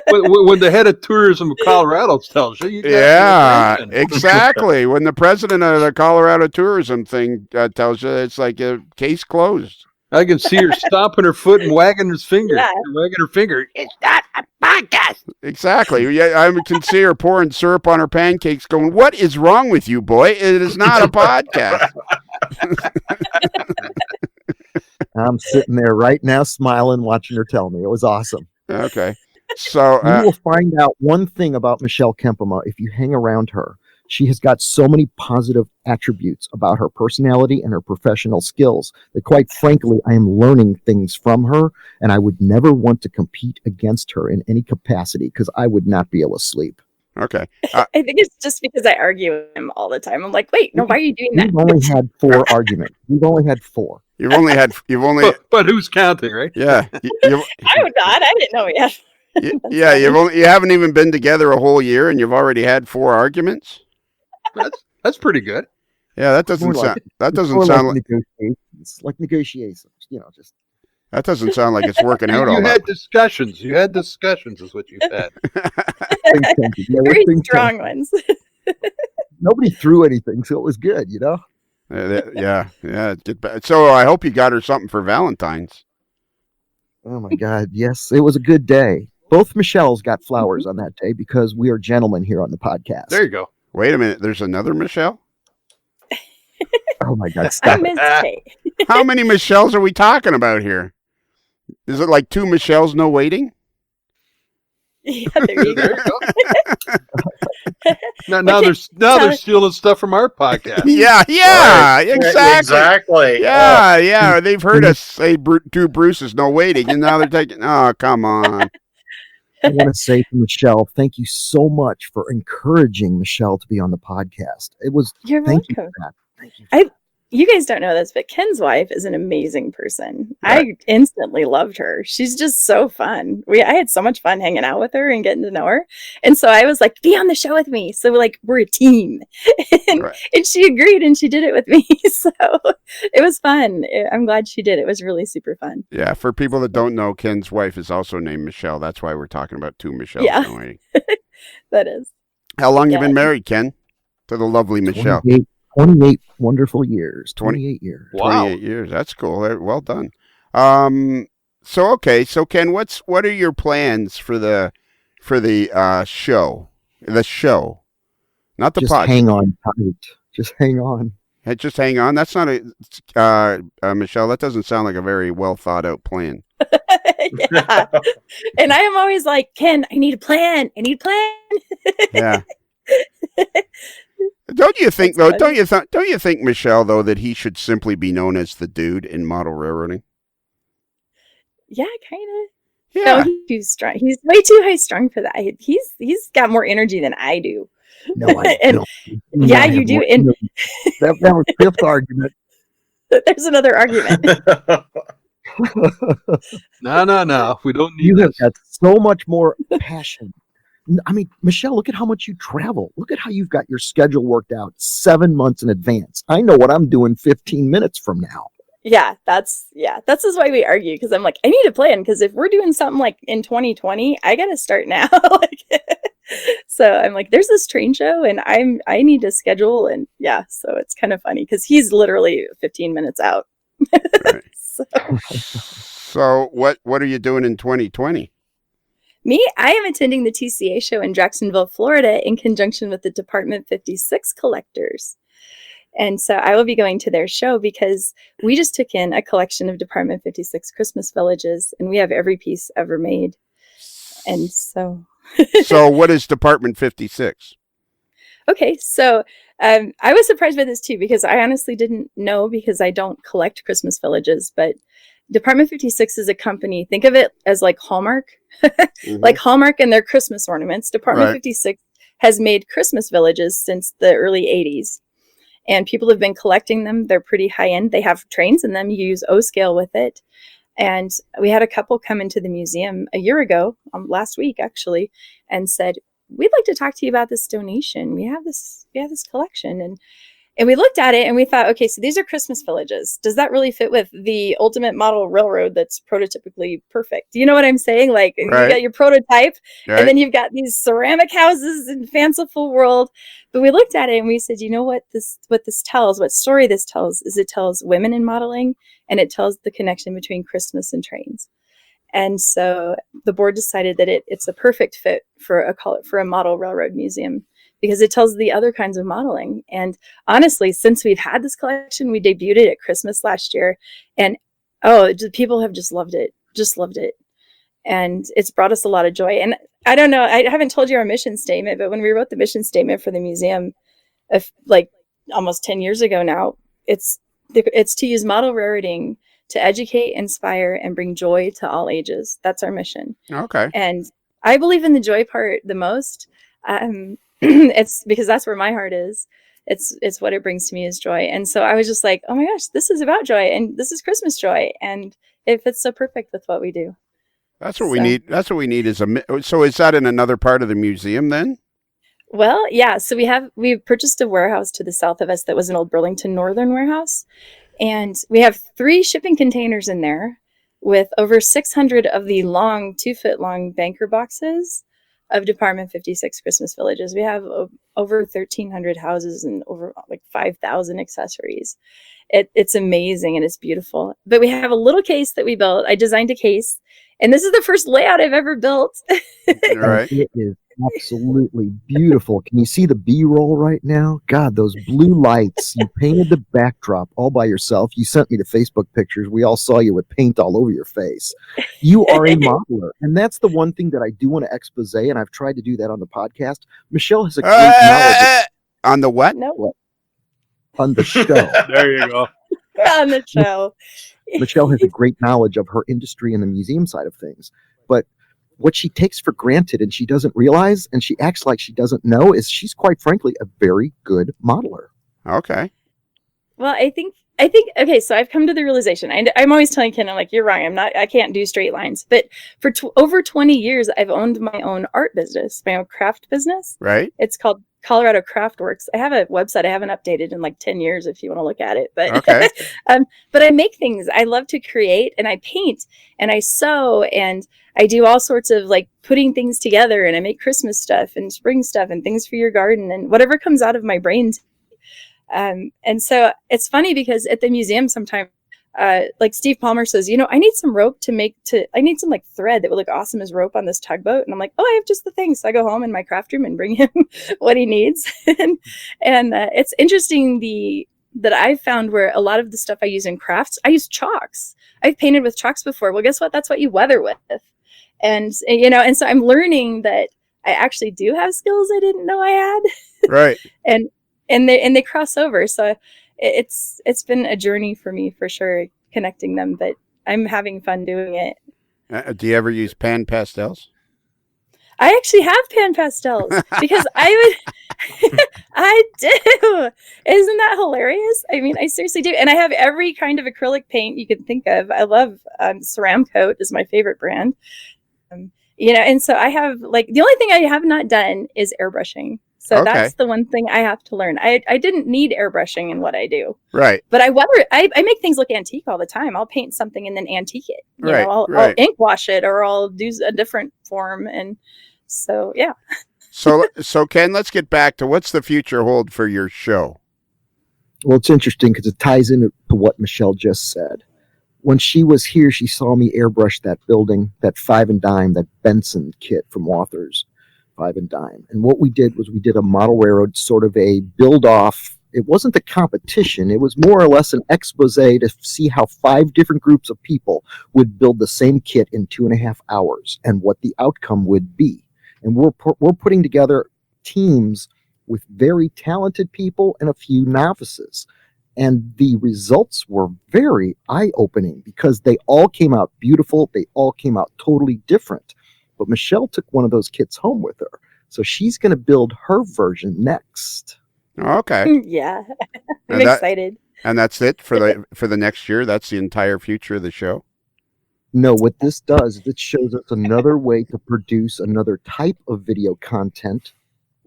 When the head of tourism of Colorado tells you, exactly. When the president of the Colorado tourism thing tells you, it's like a case closed. I can see her stomping her foot and wagging her finger. Yeah. Wagging her finger. It's not a podcast. Exactly. Yeah, I can see her pouring syrup on her pancakes going, what is wrong with you, boy? It is not a podcast. I'm sitting there right now smiling, watching her tell me. It was awesome. Okay. So you will find out one thing about Michelle Kempema if you hang around her. She has got so many positive attributes about her personality and her professional skills that, quite frankly, I am learning things from her, and I would never want to compete against her in any capacity because I would not be able to sleep. Okay. I think it's just because I argue with him all the time. I'm like, wait, no, why are you doing that? You've only had 4 arguments. You've only had 4. But who's counting, right? Yeah. I would not. I didn't know we had. Yeah, you haven't even been together a whole year, and you've already had 4 arguments. That's pretty good. Yeah, that doesn't sound like negotiations. Just that doesn't sound like it's working out. You had discussions. You had discussions, is what you've had. Very strong ones. Nobody threw anything, so it was good. Yeah. So I hope you got her something for Valentine's. Oh my God! Yes, it was a good day. Both Michelles got flowers on that day because we are gentlemen here on the podcast. There you go. Wait a minute. There's another Michelle? Oh, my God. Stop it. How many Michelles are we talking about here? Is it like 2 Michelles, no waiting? Yeah, there you go. now they're stealing stuff from our podcast. Yeah, right. Exactly. Yeah. They've heard us say 2 Bruces, no waiting, and now they're taking... Oh, come on. I want to say to Michelle, thank you so much for encouraging Michelle to be on the podcast. You're thank welcome. you for that. Thank you. For that. You guys don't know this, but Ken's wife is an amazing person. Right. I instantly loved her. She's just so fun. I had so much fun hanging out with her and getting to know her. And so I was like, be on the show with me. So we're a team. And she agreed and she did it with me. So it was fun. I'm glad she did. It was really super fun. Yeah. For people that don't know, Ken's wife is also named Michelle. That's why we're talking about two Michelles. Yeah. That is. How long you been married, Ken? To the lovely Michelle. 28 wonderful years. 28 years. Wow. 28 years. That's cool. Well done. So Ken, what are your plans for the show? The show. Not the podcast. Hang on tight. Just hang on. Hey, just hang on. That's not Michelle, that doesn't sound like a very well thought out plan. Yeah. And I am always like, Ken, I need a plan. Yeah. Don't you think though? Don't you think, Michelle, though, that he should simply be known as the dude in model railroading? Yeah, kind of. Yeah. No, he's too strong. He's way too high strung for that. He's got more energy than I do. No, I don't. Yeah, you do. And that was fifth argument. There's another argument. No. We don't need You this. have got so much more passion. I mean, Michelle, look at how much you travel. Look at how you've got your schedule worked out 7 months in advance. I know what I'm doing 15 minutes from now. Yeah, that's just why we argue, because I'm like, I need a plan, because if we're doing something like in 2020, I got to start now. So I'm like, there's this train show and I need to schedule, and yeah, so it's kind of funny because he's literally 15 minutes out. Right. So what are you doing in 2020? Me, I am attending the TCA show in Jacksonville, Florida, in conjunction with the Department 56 collectors. And so I will be going to their show because we just took in a collection of Department 56 Christmas villages, and we have every piece ever made. And so... So what is Department 56? Okay, so I was surprised by this too, because I honestly didn't know, because I don't collect Christmas villages, but Department 56 is a company. Think of it as like Hallmark, like Hallmark and their Christmas ornaments. Department 56 has made Christmas villages since the early 80s. And people have been collecting them. They're pretty high end. They have trains in them. You use O scale with it. And we had a couple come into the museum a year ago, last week actually, and said, we'd like to talk to you about this donation. We have this collection. And we looked at it and we thought, okay, so these are Christmas villages. Does that really fit with the ultimate model railroad that's prototypically perfect? Do you know what I'm saying? Like you got your prototype and then you've got these ceramic houses in fanciful world. But we looked at it and we said, you know what story this tells is it tells women in modeling, and it tells the connection between Christmas and trains. And so the board decided that it's a perfect fit for a model railroad museum, because it tells the other kinds of modeling. And honestly, since we've had this collection, we debuted it at Christmas last year, and people have just loved it. And it's brought us a lot of joy. And I don't know, I haven't told you our mission statement, but when we wrote the mission statement for the museum, like almost 10 years ago now, it's to use model railroading to educate, inspire, and bring joy to all ages. That's our mission. Okay. And I believe in the joy part the most. It's because that's where my heart is. It's what it brings to me is joy. And so I was just like, oh my gosh, this is about joy, and this is Christmas joy, and it fits so perfect with what we do. That's what we need. That's what we need so is that in another part of the museum then? Well, yeah. So we purchased a warehouse to the south of us that was an old Burlington Northern warehouse. And we have 3 shipping containers in there with over 600 of the 2-foot long banker boxes of Department 56 Christmas villages. We have over 1,300 houses and over like 5,000 accessories. It's amazing and it's beautiful. But we have a little case that we built. I designed a case, and this is the first layout I've ever built. Right. It is absolutely beautiful. Can you see the B-roll right now? God, those blue lights. You painted the backdrop all by yourself. You sent me the Facebook pictures. We all saw you with paint all over your face. You are a modeler. And that's the one thing that I do want to expose, and I've tried to do that on the podcast. Michelle has a great knowledge. On the what? No. On the show. There you go. On the show. Michelle has a great knowledge of her industry and the museum side of things. But what she takes for granted and she doesn't realize and she acts like she doesn't know is she's quite frankly a very good modeler. Okay. Well, I think okay, so I've come to the realization. I'm always telling Ken, I'm like, you're wrong. I can't do straight lines. But for over 20 years, I've owned my own art business, my own craft business. Right. It's called Colorado Craftworks. I have a website I haven't updated in like 10 years if you want to look at it. But okay. But I make things. I love to create, and I paint and I sew, and I do all sorts of like putting things together, and I make Christmas stuff and spring stuff and things for your garden and whatever comes out of my brain. And so it's funny because at the museum sometimes, like Steve Palmer says, I need some rope I need some like thread that would look awesome as rope on this tugboat. And I'm like, oh, I have just the thing. So I go home in my craft room and bring him what he needs. and it's interesting that I've found where a lot of the stuff I use in crafts, I use chalks. I've painted with chalks before. Well, guess what? That's what you weather with. And so I'm learning that I actually do have skills I didn't know I had. Right. and they cross over. So it's been a journey for me for sure, connecting them, but I'm having fun doing it. Do you ever use pan pastels? I actually have pan pastels because I do. Isn't that hilarious? I mean, I seriously do. And I have every kind of acrylic paint you can think of. I love Ceramcoat is my favorite brand. And so I have like, the only thing I have not done is airbrushing. So that's the one thing I have to learn. I didn't need airbrushing in what I do. Right. But I make things look antique all the time. I'll paint something and then antique it. I'll ink wash it, or I'll do a different form. And so, yeah. So Ken, let's get back to what's the future hold for your show? Well, it's interesting because it ties into what Michelle just said. When she was here, she saw me airbrush that building, that 5 and dime, that Benson kit from Authors. 5 and dime. And what we did was we did a model railroad, sort of a build off. It wasn't a competition. It was more or less an expose to see how 5 different groups of people would build the same kit in 2.5 hours and what the outcome would be. And we're putting together teams with very talented people and a few novices. And the results were very eye-opening because they all came out beautiful. They all came out totally different. But Michelle took one of those kits home with her. So she's going to build her version next. Okay. Yeah. I'm excited. And that's it for the next year? That's the entire future of the show? No, what this does is it shows us another way to produce another type of video content.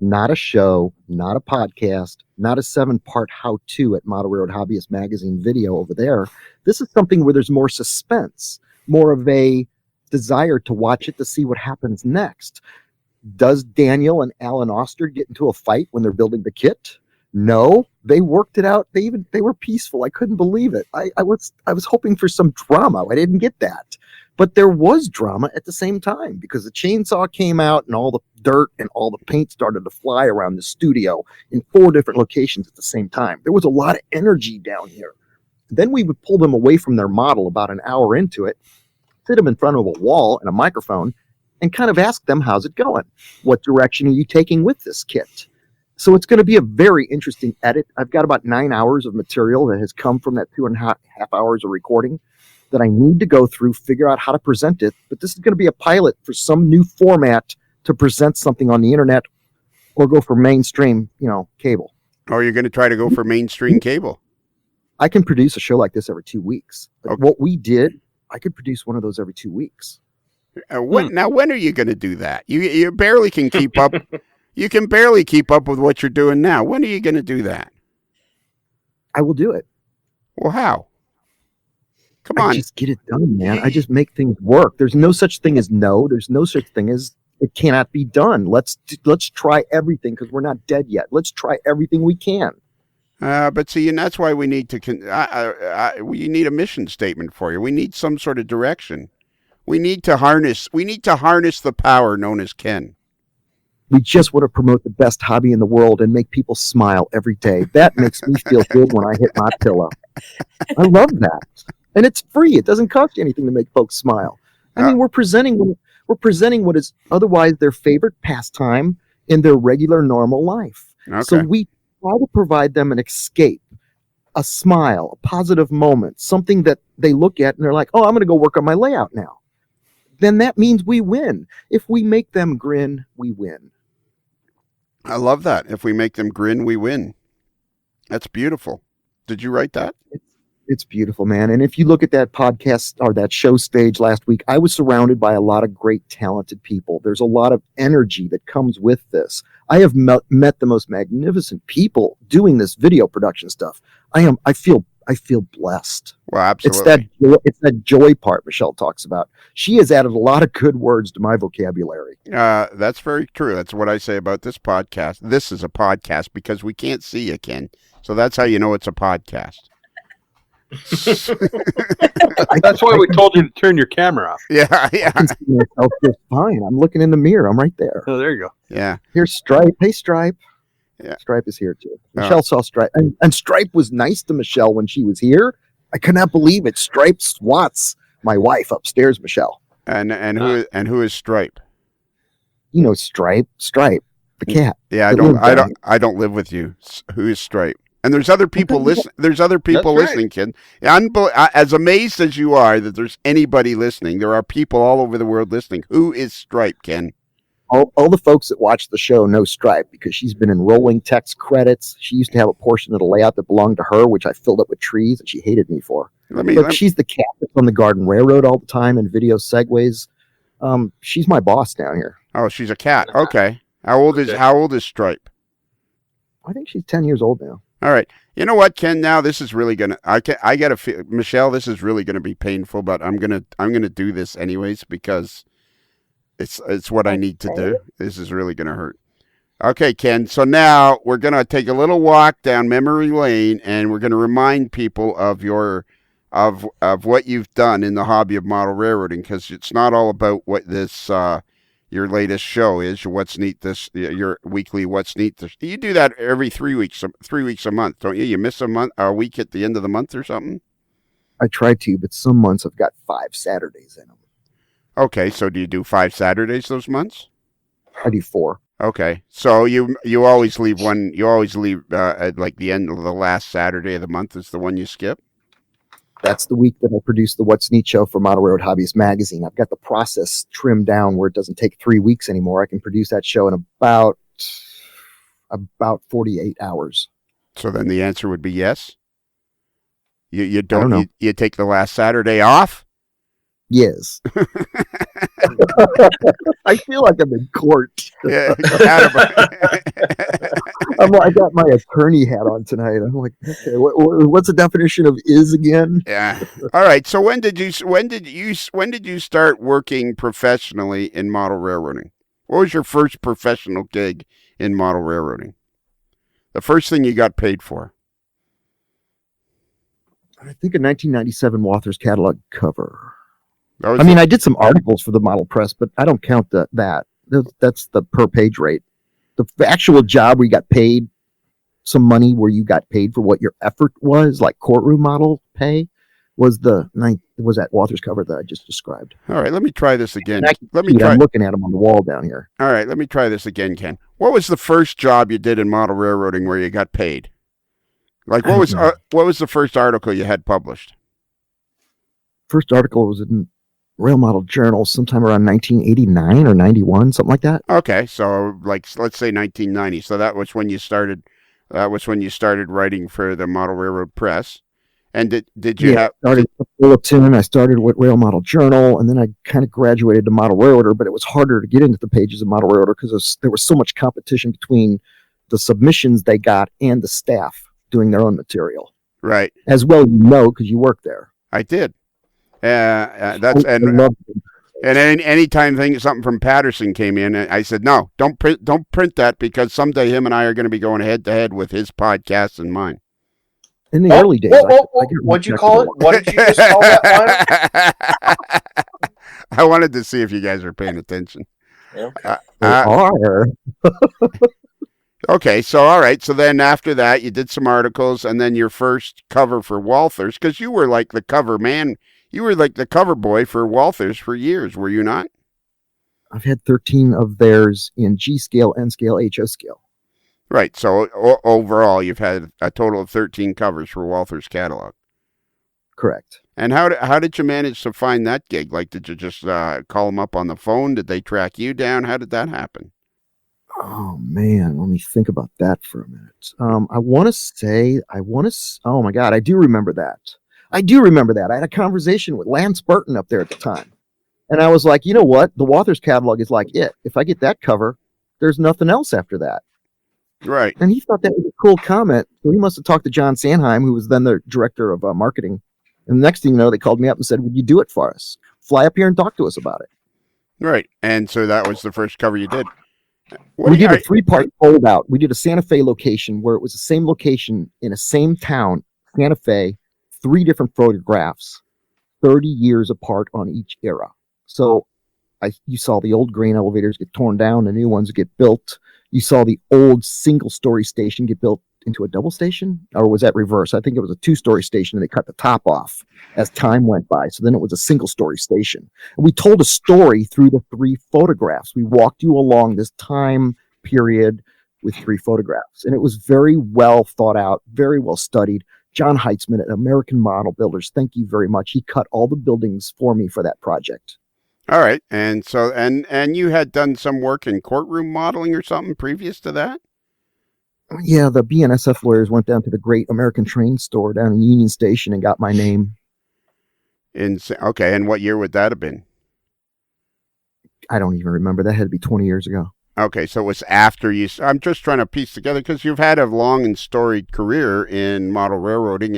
Not a show, not a podcast, not a 7-part how-to at Model Railroad Hobbyist Magazine video over there. This is something where there's more suspense, more of a desire to watch it to see what happens next. Does Daniel and Alan Oster get into a fight when they're building the kit? No, they worked it out. They were peaceful. I couldn't believe it. I was hoping for some drama. I didn't get that. But there was drama at the same time because the chainsaw came out and all the dirt and all the paint started to fly around the studio in 4 different locations at the same time. There was a lot of energy down here. Then we would pull them away from their model about an hour into it, sit them in front of a wall and a microphone, and kind of ask them, how's it going? What direction are you taking with this kit? So it's going to be a very interesting edit. I've got about 9 hours of material that has come from that 2.5 hours of recording that I need to go through, figure out how to present it. But this is going to be a pilot for some new format to present something on the internet or go for mainstream, cable. Or you're going to try to go for mainstream cable? I can produce a show like this every 2 weeks. Okay. What we did, I could produce one of those every 2 weeks. Now, when are you going to do that? You barely can keep up. You can barely keep up with what you're doing now. When are you going to do that? I will do it. Well, how? Come on. I just get it done, man. I just make things work. There's no such thing as no. There's no such thing as it cannot be done. Let's try everything because we're not dead yet. Let's try everything we can. But see, and that's why we need to. We need a mission statement for you. We need some sort of direction. We need to harness the power known as Ken. We just want to promote the best hobby in the world and make people smile every day. That makes me feel good when I hit my pillow. I love that. And it's free. It doesn't cost you anything to make folks smile. I mean, we're presenting what is otherwise their favorite pastime in their regular, normal life. Okay. So we try to provide them an escape, a smile, a positive moment, something that they look at and they're like, oh, I'm going to go work on my layout now. then that means we win. If we make them grin, we win. I love that. If we make them grin, we win. That's beautiful. Did you write that? It's beautiful, man. And if you look at that podcast or that show stage last week, I was surrounded by a lot of great, talented people. There's a lot of energy that comes with this. I have met the most magnificent people doing this video production stuff. I feel blessed. Well, absolutely. It's that joy part Michelle talks about. She has added a lot of good words to my vocabulary. That's very true. That's what I say about this podcast. This is a podcast because we can't see you, Ken. So that's how you know it's a podcast. That's why we told you to turn your camera off. Yeah. I can see myself just fine. I'm looking in the mirror. I'm right there. Oh, there you go. Yeah. Here's Stripe. Hey, Stripe. Yeah. Stripe is here too. Michelle saw Stripe, and Stripe was nice to Michelle when she was here. I cannot believe it. Stripe swats my wife upstairs, Michelle. And who is Stripe? You know Stripe, the cat. Yeah, I don't live with you. Who is Stripe? And there's other people listening. There's other people listening, kid. As amazed as you are that there's anybody listening, there are people all over the world listening. Who is Stripe, Ken? All the folks that watch the show know Stripe because she's been in rolling text credits. She used to have a portion of the layout that belonged to her, which I filled up with trees, and she hated me for. She's the cat that's on the Garden Railroad all the time in video segues. She's my boss down here. Oh, she's a cat. Okay. How old is Stripe? I think she's 10 years old now. All right. You know what, Ken? Now this is really gonna. I gotta feel, Michelle. This is really gonna be painful, but I'm gonna do this anyways because it's what I need to do. This is really gonna hurt. Okay, Ken. So now we're gonna take a little walk down memory lane, and we're gonna remind people of of what you've done in the hobby of model railroading, because it's not all about what this. Your latest show is What's Neat your weekly What's Neat you do that every 3 weeks a month, don't you? You miss a week at the end of the month or something? I try to, but some months I've got 5 Saturdays in them. Okay, so do you do 5 Saturdays those months? I do 4. Okay, so you always leave one. You always leave at like the end of the last Saturday of the month is the one you skip. That's the week that I produced the What's Neat show for Model Railroad Hobbyist magazine. I've got the process trimmed down where it doesn't take 3 weeks anymore. I can produce that show in about 48 hours. So then the answer would be yes. You don't know. You take the last Saturday off? Yes. I feel like I'm in court. Yeah, I got my attorney hat on tonight. I'm like, okay, what's the definition of is again? Yeah. All right. So when did you start working professionally in model railroading? What was your first professional gig in model railroading? The first thing you got paid for? I think a 1997 Walther's catalog cover. I did some articles for the model press, but I don't count that. That's the per page rate. The actual job where you got paid some money, where you got paid for what your effort was, like courtroom model pay, was that Walther's cover that I just described. All right, let me try this again. I'm looking at them on the wall down here. All right, let me try this again, Ken. What was the first job you did in model railroading where you got paid? Like what was the first article you had published? First article was in Rail Model Journal sometime around 1989 or 91, something like that. Okay, so like let's say 1990. So that was when you started. That was when you started writing for the Model Railroad Press. And did you have? I started with Bulletin. I started with Rail Model Journal, and then I kind of graduated to Model Railroader. But it was harder to get into the pages of Model Railroader because there was so much competition between the submissions they got and the staff doing their own material. Right. As well, because you worked there. I did. Anytime something from Patterson came in, I said, no, don't print that because someday him and I are going to be going head to head with his podcast and mine. In the early days, what'd you call it? What did you just call that one? I wanted to see if you guys are paying attention. Okay. Are. Okay, so all right. So then after that, you did some articles, and then your first cover for Walther's, because you were like the cover man. You were like the cover boy for Walther's for years, were you not? I've had 13 of theirs in G scale, N scale, HO scale. Right. So overall, you've had a total of 13 covers for Walther's catalog. Correct. And how did you manage to find that gig? Like, did you just call them up on the phone? Did they track you down? How did that happen? Oh man, let me think about that for a minute. Oh my God, I do remember that. I had a conversation with Lance Burton up there at the time. And I was like, you know what? The Walthers catalog is like it. If I get that cover, there's nothing else after that. Right. And he thought that was a cool comment. So he must have talked to John Sanheim, who was then the director of marketing. And the next thing you know, they called me up and said, would you do it for us? Fly up here and talk to us about it. Right. And so that was the first cover you did. We did a 3-part fold out. We did a Santa Fe location where it was the same location in the same town, Santa Fe, 3 different photographs, 30 years apart on each era. So you saw the old grain elevators get torn down, the new ones get built. You saw the old single-story station get built into a double station, or was that reverse? I think it was a 2-story station and they cut the top off as time went by. So then it was a single-story station. And we told a story through the 3 photographs. We walked you along this time period with 3 photographs. And it was very well thought out, very well studied. John Heitzman at American Model Builders, thank you very much. He cut all the buildings for me for that project. All right. And so, and you had done some work in courtroom modeling or something previous to that? Yeah, the BNSF lawyers went down to the Great American Train Store down in Union Station and got my name. Okay, and what year would that have been? I don't even remember. That had to be 20 years ago. Okay, so it was after you... I'm just trying to piece together, because you've had a long and storied career in model railroading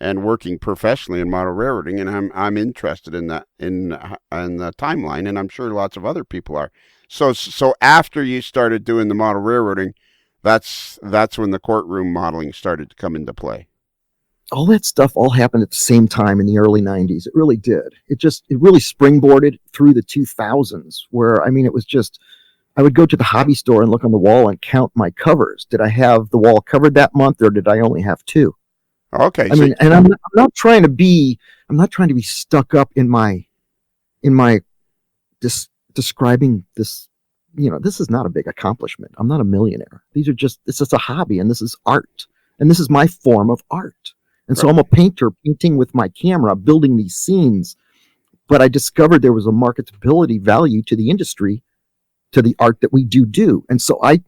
and working professionally in model railroading, and I'm interested in that, in the timeline, and I'm sure lots of other people are. So after you started doing the model railroading, that's when the courtroom modeling started to come into play. All that stuff all happened at the same time in the early 90s. It really did. It really springboarded through the 2000s, where, I mean, it was just, I would go to the hobby store and look on the wall and count my covers. Did I have the wall covered that month, or did I only have 2? Okay. I mean, and I'm not trying to be stuck up in my describing this. You know, this is not a big accomplishment. I'm not a millionaire. This is a hobby, and this is art, and this is my form of art. And so I'm a painter painting with my camera, building these scenes. But I discovered there was a marketability value to the industry, to the art that we do. And so I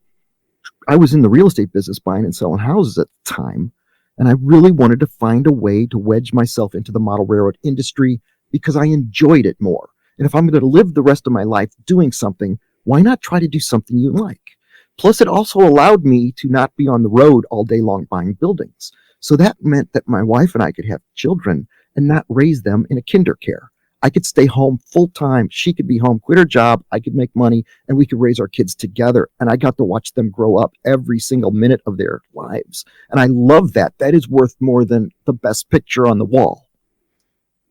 was in the real estate business, buying and selling houses at the time. And I really wanted to find a way to wedge myself into the model railroad industry because I enjoyed it more. And if I'm going to live the rest of my life doing something, why not try to do something you like? Plus, it also allowed me to not be on the road all day long buying buildings. So that meant that my wife and I could have children and not raise them in a kinder care. I could stay home full time. She could be home, quit her job. I could make money, and we could raise our kids together. And I got to watch them grow up every single minute of their lives. And I love that. That is worth more than the best picture on the wall.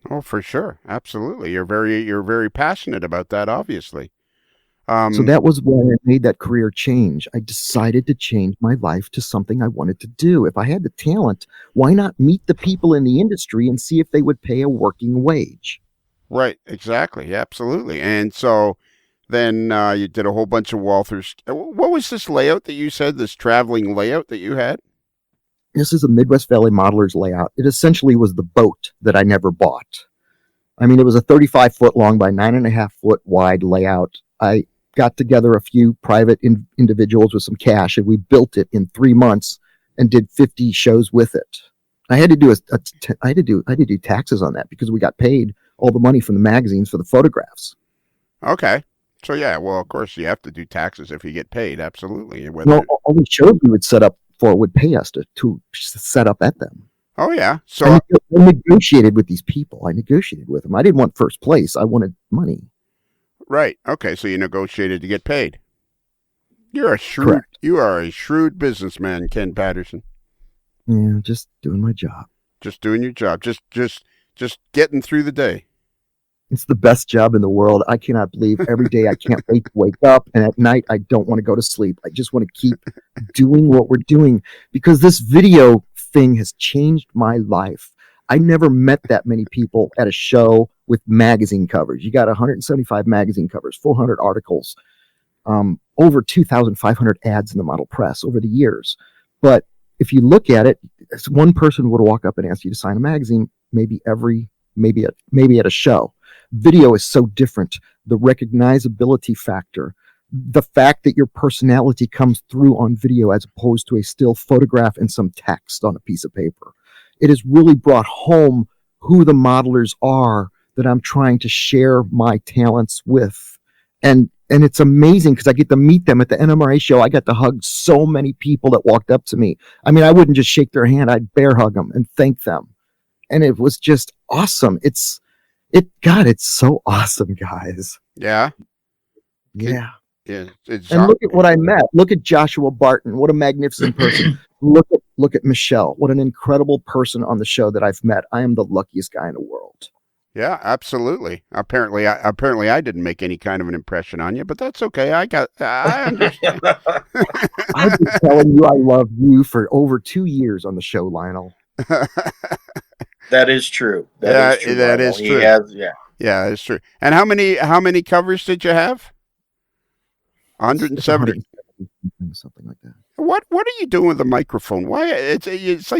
Oh, for sure. Absolutely. You're very passionate about that, obviously. So that was when I made that career change. I decided to change my life to something I wanted to do. If I had the talent, why not meet the people in the industry and see if they would pay a working wage? Right, exactly, absolutely. And so then you did a whole bunch of Walthers. What was this layout that you said, this traveling layout that you had? This is a Midwest Valley Modelers layout. It essentially was the boat that I never bought. I mean, it was a 35-foot long by 9.5-foot wide layout. I got together a few private individuals with some cash, and we built it in 3 months and did 50 shows with it. I had to do taxes on that because we got paid all the money from the magazines for the photographs. Okay. So yeah, well, of course you have to do taxes if you get paid. Absolutely. Well, all the shows we would set up for would pay us to set up at them. Oh yeah. So I negotiated with these people. I negotiated with them. I didn't want first place. I wanted money. Right. Okay. So you negotiated to get paid. You are a shrewd businessman, Ken Patterson. Yeah, just doing my job. Just doing your job. Just getting through the day. It's the best job in the world. I cannot believe every day I can't wait to wake up, and at night I don't want to go to sleep. I just want to keep doing what we're doing because this video thing has changed my life. I never met that many people at a show with magazine covers. You got 175 magazine covers, 400 articles, over 2,500 ads in the model press over the years. But if you look at it, one person would walk up and ask you to sign a magazine. maybe at a show. Video is so different. The recognizability factor, the fact that your personality comes through on video as opposed to a still photograph and some text on a piece of paper. It has really brought home who the modelers are that I'm trying to share my talents with. And it's amazing because I get to meet them at the NMRA show. I got to hug so many people that walked up to me. I mean, I wouldn't just shake their hand. I'd bear hug them and thank them. And it was just awesome. It's so awesome, guys. Yeah. Yeah. Yeah. And look at what I met. Look at Joshua Barton. What a magnificent person. Look at Michelle. What an incredible person on the show that I've met. I am the luckiest guy in the world. Yeah, absolutely. Apparently I didn't make any kind of an impression on you, but that's okay. I understand. I've been telling you I love you for over 2 years on the show, Lionel. That is true. That is true. Yeah, it's true. And how many covers did you have? 170. Something like that. What are you doing with the microphone? Why it's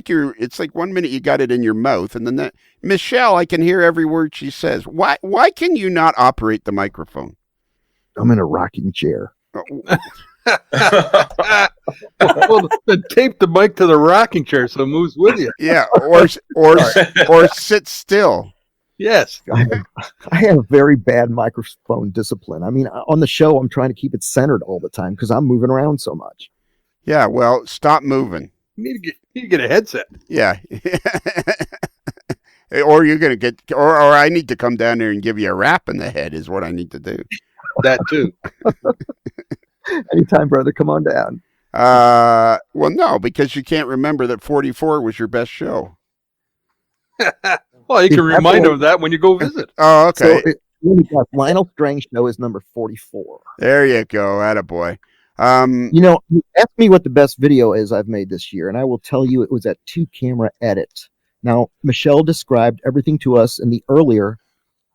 like 1 minute you got it in your mouth, and then Michelle, I can hear every word she says. Why can you not operate the microphone? I'm in a rocking chair. Well, then tape the mic to the rocking chair so it moves with you. Yeah, or sit still. Yes. I have very bad microphone discipline. I mean, on the show, I'm trying to keep it centered all the time because I'm moving around so much. Yeah, well, stop moving. You need to get a headset. Yeah. Or you're going to get, or I need to come down there and give you a rap in the head is what I need to do. That too. Anytime, brother, come on down. Well, no, because you can't remember that 44 was your best show. Well, you can remind them of that when you go visit. Oh, okay. So Lionel Strang's show is number 44. There you go. Attaboy. You asked me what the best video is I've made this year, and I will tell you it was a 2-camera edit. Now, Michelle described everything to us in the earlier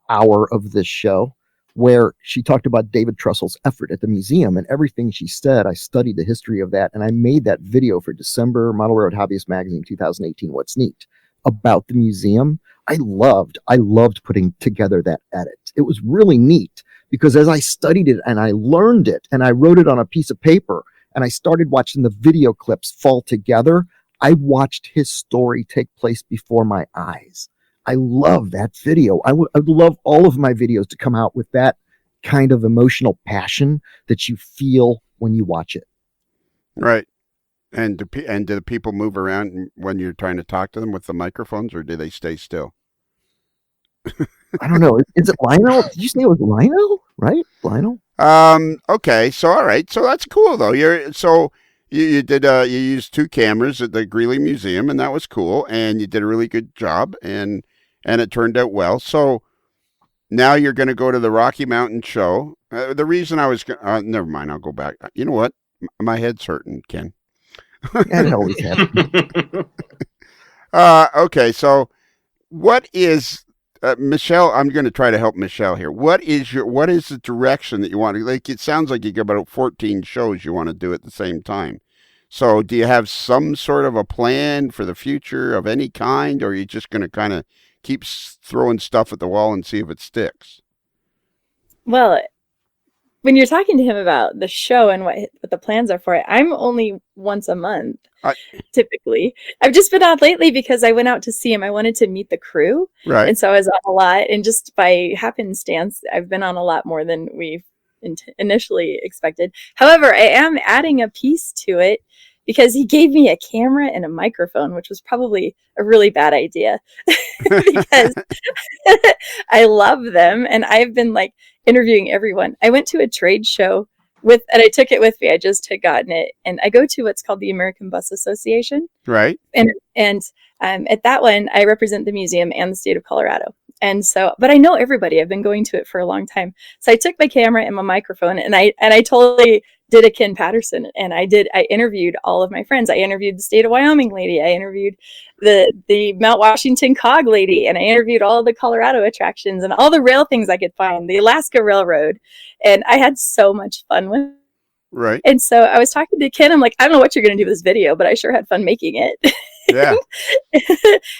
hour of this show, where she talked about David Trussell's effort at the museum, and everything she said, I studied the history of that, and I made that video for December Model Road Hobbyist Magazine 2018, What's Neat, about the museum. I loved putting together that edit. It was really neat because as I studied it and I learned it and I wrote it on a piece of paper and I started watching the video clips fall together, I watched his story take place before my eyes. I love that video. I would love all of my videos to come out with that kind of emotional passion that you feel when you watch it. Right. And do the people move around when you're trying to talk to them with the microphones, or do they stay still? I don't know. Is it Lionel? Did you say it was Lionel? Right? Lionel? Okay. So, all right. So that's cool though. You used 2 cameras at the Greeley Museum, and that was cool. And you did a really good job, and it turned out well. So now you're going to go to the Rocky Mountain show. The reason I was, never mind. I'll go back. You know what? My head's hurting, Ken. That always happens. Okay. So what is, Michelle, I'm going to try to help Michelle here. What is the direction that you want to, like, it sounds like you got about 14 shows you want to do at the same time. So do you have some sort of a plan for the future of any kind, or are you just going to kind of keep throwing stuff at the wall and see if it sticks? Well, when you're talking to him about the show and what the plans are for it, I'm only once a month, typically. I've just been on lately because I went out to see him. I wanted to meet the crew. Right. And so I was on a lot. And just by happenstance, I've been on a lot more than we've initially expected. However, I am adding a piece to it because he gave me a camera and a microphone, which was probably a really bad idea because I love them. And I've been like interviewing everyone. I went to a trade show and I took it with me. I just had gotten it. And I go to what's called the American Bus Association. Right. And at that one, I represent the museum and the state of Colorado. And so, but I know everybody. I've been going to it for a long time. So I took my camera and my microphone and I totally did a Ken Patterson, and I interviewed all of my friends. I interviewed the state of Wyoming lady. I interviewed the Mount Washington Cog lady, and I interviewed all of the Colorado attractions and all the rail things I could find, the Alaska Railroad. And I had so much fun with it. Right. And so I was talking to Ken. I'm like, I don't know what you're going to do with this video, but I sure had fun making it. Yeah.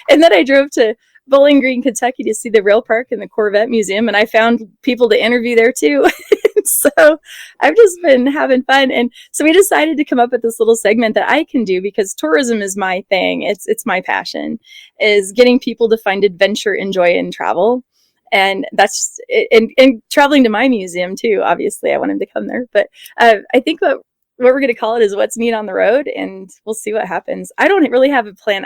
And then I drove to Bowling Green, Kentucky to see the rail park and the Corvette Museum, and I found people to interview there too. So I've just been having fun. And so we decided to come up with this little segment that I can do, because tourism is my thing. It's my passion, is getting people to find adventure, enjoy, and travel. And that's and traveling to my museum too. Obviously, I want him to come there. But I think what we're going to call it is what's neat on the road, and we'll see what happens. I don't really have a plan.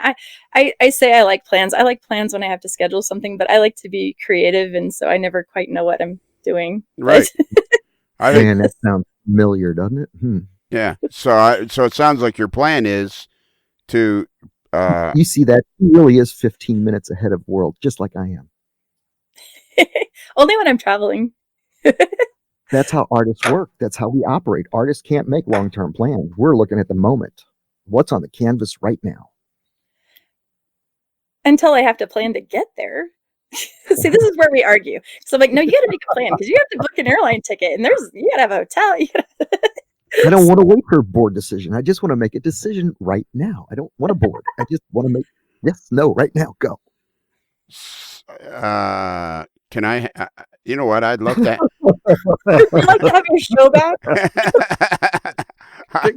I say I like plans. I like plans when I have to schedule something, but I like to be creative, and so I never quite know what I'm doing. Right. Man, that sounds familiar, doesn't it? Yeah. So it sounds like your plan is to. You see that he really is 15 minutes ahead of the world, just like I am. Only when I'm traveling. That's how artists work. That's how we operate. Artists can't make long-term plans. We're looking at the moment. What's on the canvas right now? Until I have to plan to get there. See, this is where we argue. So I'm like, no, you got to make a plan, because you have to book an airline ticket, and you got to have a hotel. I don't want to wait for a board decision. I just want to make a decision right now. I don't want a board. I just want to make yes, no, right now, go. Can I? You know what? I'd love that. Would you like to have your show back?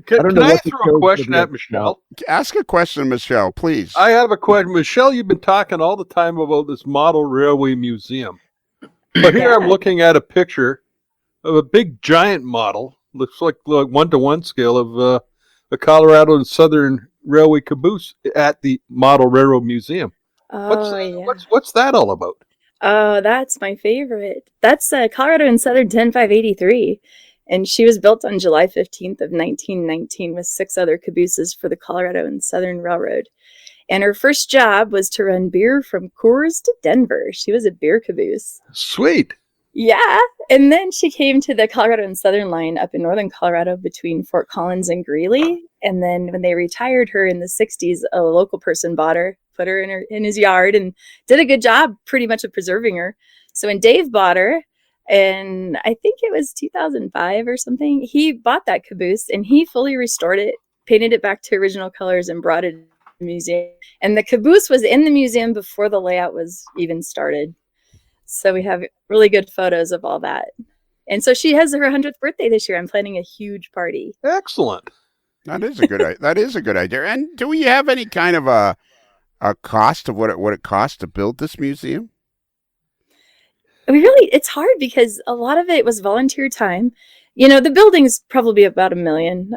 Can I throw a question at Michelle? Ask a question, Michelle, please. I have a question. Michelle, you've been talking all the time about this model railway museum. But here I'm looking at a picture of a big giant model. Looks like 1-to-1 scale of the Colorado and Southern Railway caboose at the Model Railroad Museum. What's that all about? Oh, that's my favorite. That's Colorado and Southern 10583. And she was built on July 15th of 1919 with 6 other cabooses for the Colorado and Southern Railroad. And her first job was to run beer from Coors to Denver. She was a beer caboose. Sweet. Yeah. And then she came to the Colorado and Southern line up in northern Colorado between Fort Collins and Greeley. And then when they retired her in the 60s, a local person bought her, put her in his yard, and did a good job pretty much of preserving her. So when Dave bought her, and I think it was 2005 or something, he bought that caboose and he fully restored it, painted it back to original colors, and brought it to the museum. And the caboose was in the museum before the layout was even started. So we have really good photos of all that. And so she has her 100th birthday this year. I'm planning a huge party. Excellent. That is a good idea. And do we have any kind of a cost of what it costs to build this museum? It's hard because a lot of it was volunteer time. The building's probably about $1 million.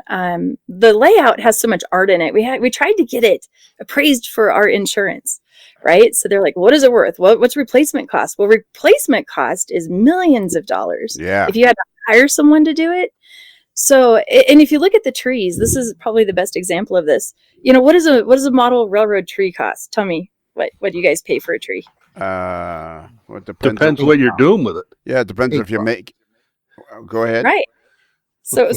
The layout has so much art in it. We tried to get it appraised for our insurance, right? So they're like, what is it worth? What's replacement cost? Well, replacement cost is millions of dollars. Yeah. If you had to hire someone to do it. So, and if you look at the trees, this is probably the best example of this. What does a model railroad tree cost? Tell me, what do you guys pay for a tree? Well, it depends what you're doing with it. Yeah, it depends if you make. Go ahead. Right. So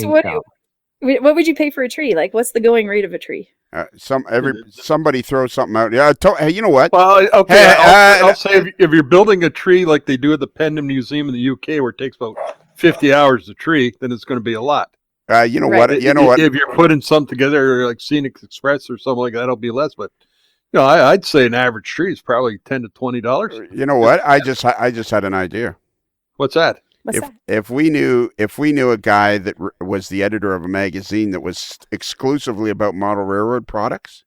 what would you pay for a tree? Like, what's the going rate of a tree? Somebody throws something out. Yeah, hey, you know what? Well, okay. I'll say if you're building a tree like they do at the Pendham Museum in the UK, where it takes about 50 hours to tree, then it's going to be a lot. You know what? If you're putting something together like Scenic Express or something like that, it'll be less. But I'd say an average tree is probably $10 to $20. You know what? I just had an idea. What's that? If we knew a guy that was the editor of a magazine that was exclusively about model railroad products.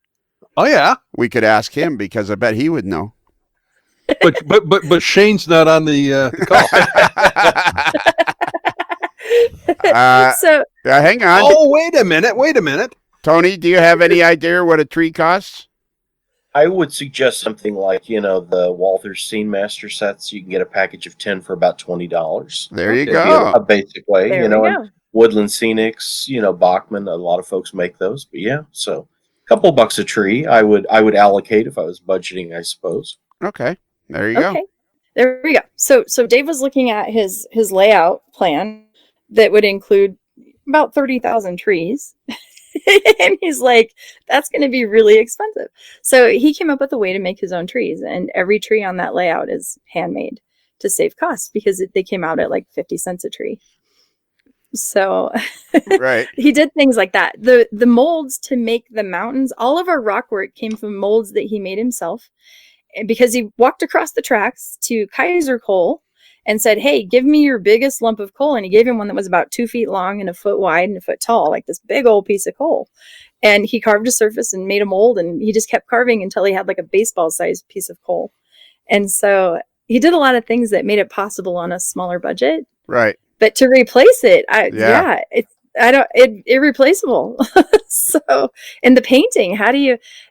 Oh yeah, we could ask him, because I bet he would know. But Shane's not on the call. So hang on. Oh, wait a minute. Tony, do you have any idea what a tree costs? I would suggest something like, the Walther's Scene Master sets. You can get a package of 10 for about $20. There you go. A basic way, there and Woodland Scenics, Bachman, a lot of folks make those. But yeah, so a couple bucks a tree, I would allocate if I was budgeting, I suppose. Okay. There you go. There we go. So Dave was looking at his layout plan that would include about 30,000 trees. And he's like, that's going to be really expensive. So he came up with a way to make his own trees. And every tree on that layout is handmade to save costs, because they came out at like 50 cents a tree. So right. He did things like that. The molds to make the mountains, all of our rock work came from molds that he made himself. because he walked across the tracks to Kaiser Coal and said, hey, give me your biggest lump of coal. And he gave him one that was about 2 feet long and a foot wide and a foot tall, like this big old piece of coal. And he carved a surface and made a mold, and he just kept carving until he had like a baseball sized piece of coal. And so he did a lot of things that made it possible on a smaller budget. Right. But to replace it, it's irreplaceable. So in the painting,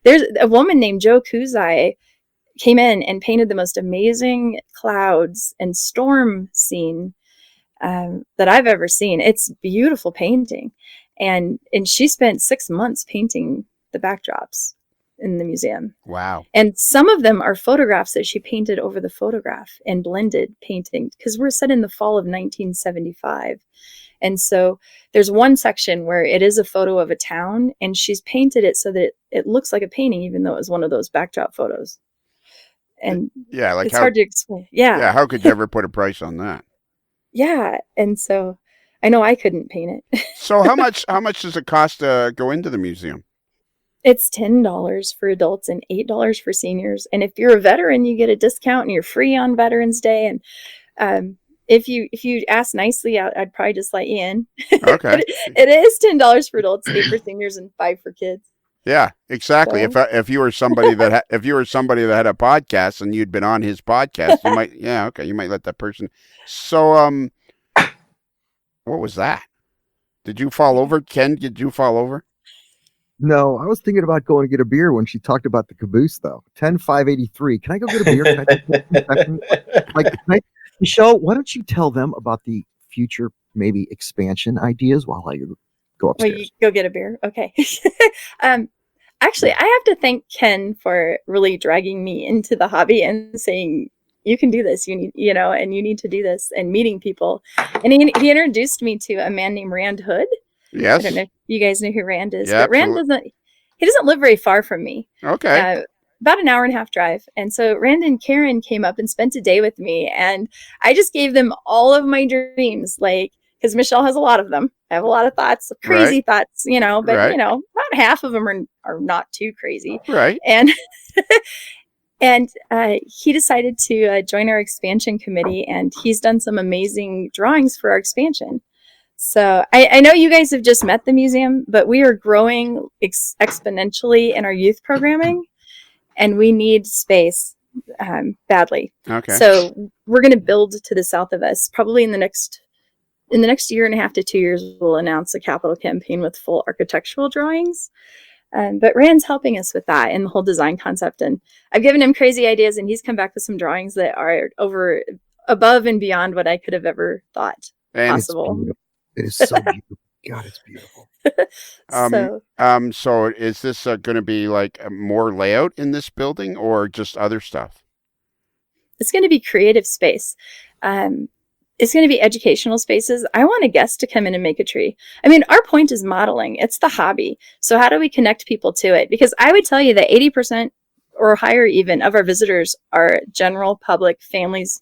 there's a woman named Jo Kuzai came in and painted the most amazing clouds and storm scene that I've ever seen. It's beautiful painting. And she spent 6 months painting the backdrops in the museum. Wow. And some of them are photographs that she painted over the photograph and blended painting, because we're set in the fall of 1975. And so there's one section where it is a photo of a town, and she's painted it so that it looks like a painting, even though it was one of those backdrop photos. And yeah, like it's hard to explain. Yeah. Yeah. How could you ever put a price on that? Yeah. And so I know I couldn't paint it. So how much does it cost to go into the museum? It's $10 for adults and $8 for seniors. And if you're a veteran, you get a discount and you're free on Veterans Day. And if you ask nicely, I'd probably just let you in. Okay. It is $10 for adults, 8 for seniors, and 5 for kids. Yeah, exactly. So. If you were somebody that had a podcast and you'd been on his podcast, you might you might let that person. So what was that? Did you fall over, Ken? Did you fall over? No, I was thinking about going to get a beer when she talked about the caboose, though. 10-583. Can I go get a beer? Michelle, why don't you tell them about the future, maybe expansion ideas while I go upstairs? Well, you go get a beer. Okay. Actually, I have to thank Ken for really dragging me into the hobby and saying, you can do this. You need to do this, and meeting people. And he introduced me to a man named Rand Hood. Yes. I don't know if you guys know who Rand is, Yeah, but Rand doesn't live very far from me. Okay. About an hour and a half drive. And so Rand and Karen came up and spent a day with me, and I just gave them all of my dreams, because Michelle has a lot of them. I have a lot of thoughts, crazy thoughts, but about half of them are not too crazy. Right. And and he decided to join our expansion committee, and he's done some amazing drawings for our expansion. So I know you guys have just met the museum, but we are growing exponentially in our youth programming, and we need space badly. Okay. So we're going to build to the south of us. Probably in the next year and a half to 2 years, we'll announce a capital campaign with full architectural drawings. But Rand's helping us with that and the whole design concept. And I've given him crazy ideas, and he's come back with some drawings that are above and beyond what I could have ever thought possible. It is so beautiful. God, it's beautiful. So is this going to be like more layout in this building, or just other stuff? It's going to be creative space. It's going to be educational spaces. I want a guest to come in and make a tree. I mean, our point is modeling. It's the hobby. So how do we connect people to it? Because I would tell you that 80% or higher even of our visitors are general public families,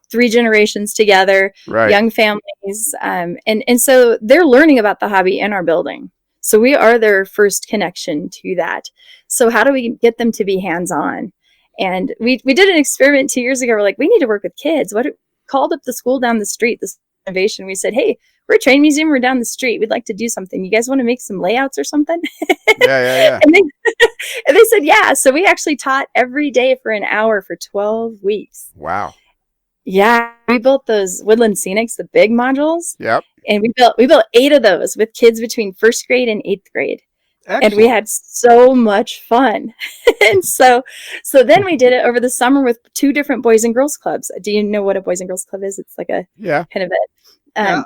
3 generations together, right. Young families. And so they're learning about the hobby in our building. So we are their first connection to that. So how do we get them to be hands-on? And we did an experiment 2 years ago. We're like, we need to work with kids. Called up the school down the street, this innovation. We said, hey, we're a train museum. We're down the street. We'd like to do something. You guys want to make some layouts or something? Yeah. And they said, yeah. So we actually taught every day for an hour for 12 weeks. Wow. Yeah. We built those Woodland Scenics, the big modules. Yep. And we built 8 of those with kids between 1st grade and 8th grade. Excellent. And we had so much fun. And so then we did it over the summer with 2 different Boys and Girls Clubs. Do you know what a Boys and Girls Club is? It's like a kind of a,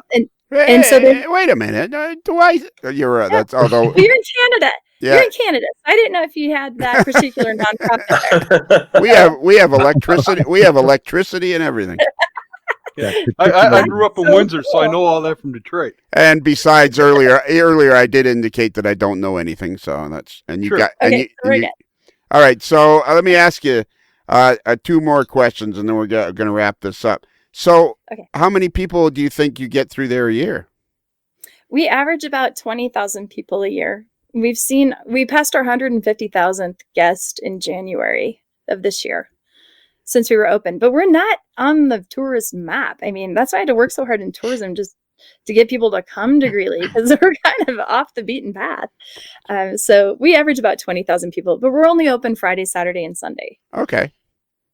and so wait a minute. That's although you're in Canada. Yeah. You're in Canada. I didn't know if you had that particular nonprofit there. We have electricity. We have electricity and everything. Yeah. I grew up in Windsor, so I know all that from Detroit. And besides, earlier I did indicate that I don't know anything. So that's Sure. All right. So let me ask you 2 more questions, and then we're going to wrap this up. So, How many people do you think you get through there a year? We average about 20,000 people a year. We passed our 150,000th guest in January of this year since we were open, but we're not on the tourist map. I mean, that's why I had to work so hard in tourism, just to get people to come to Greeley, because we're kind of off the beaten path. So we average about 20,000 people, but we're only open Friday, Saturday, and Sunday. Okay.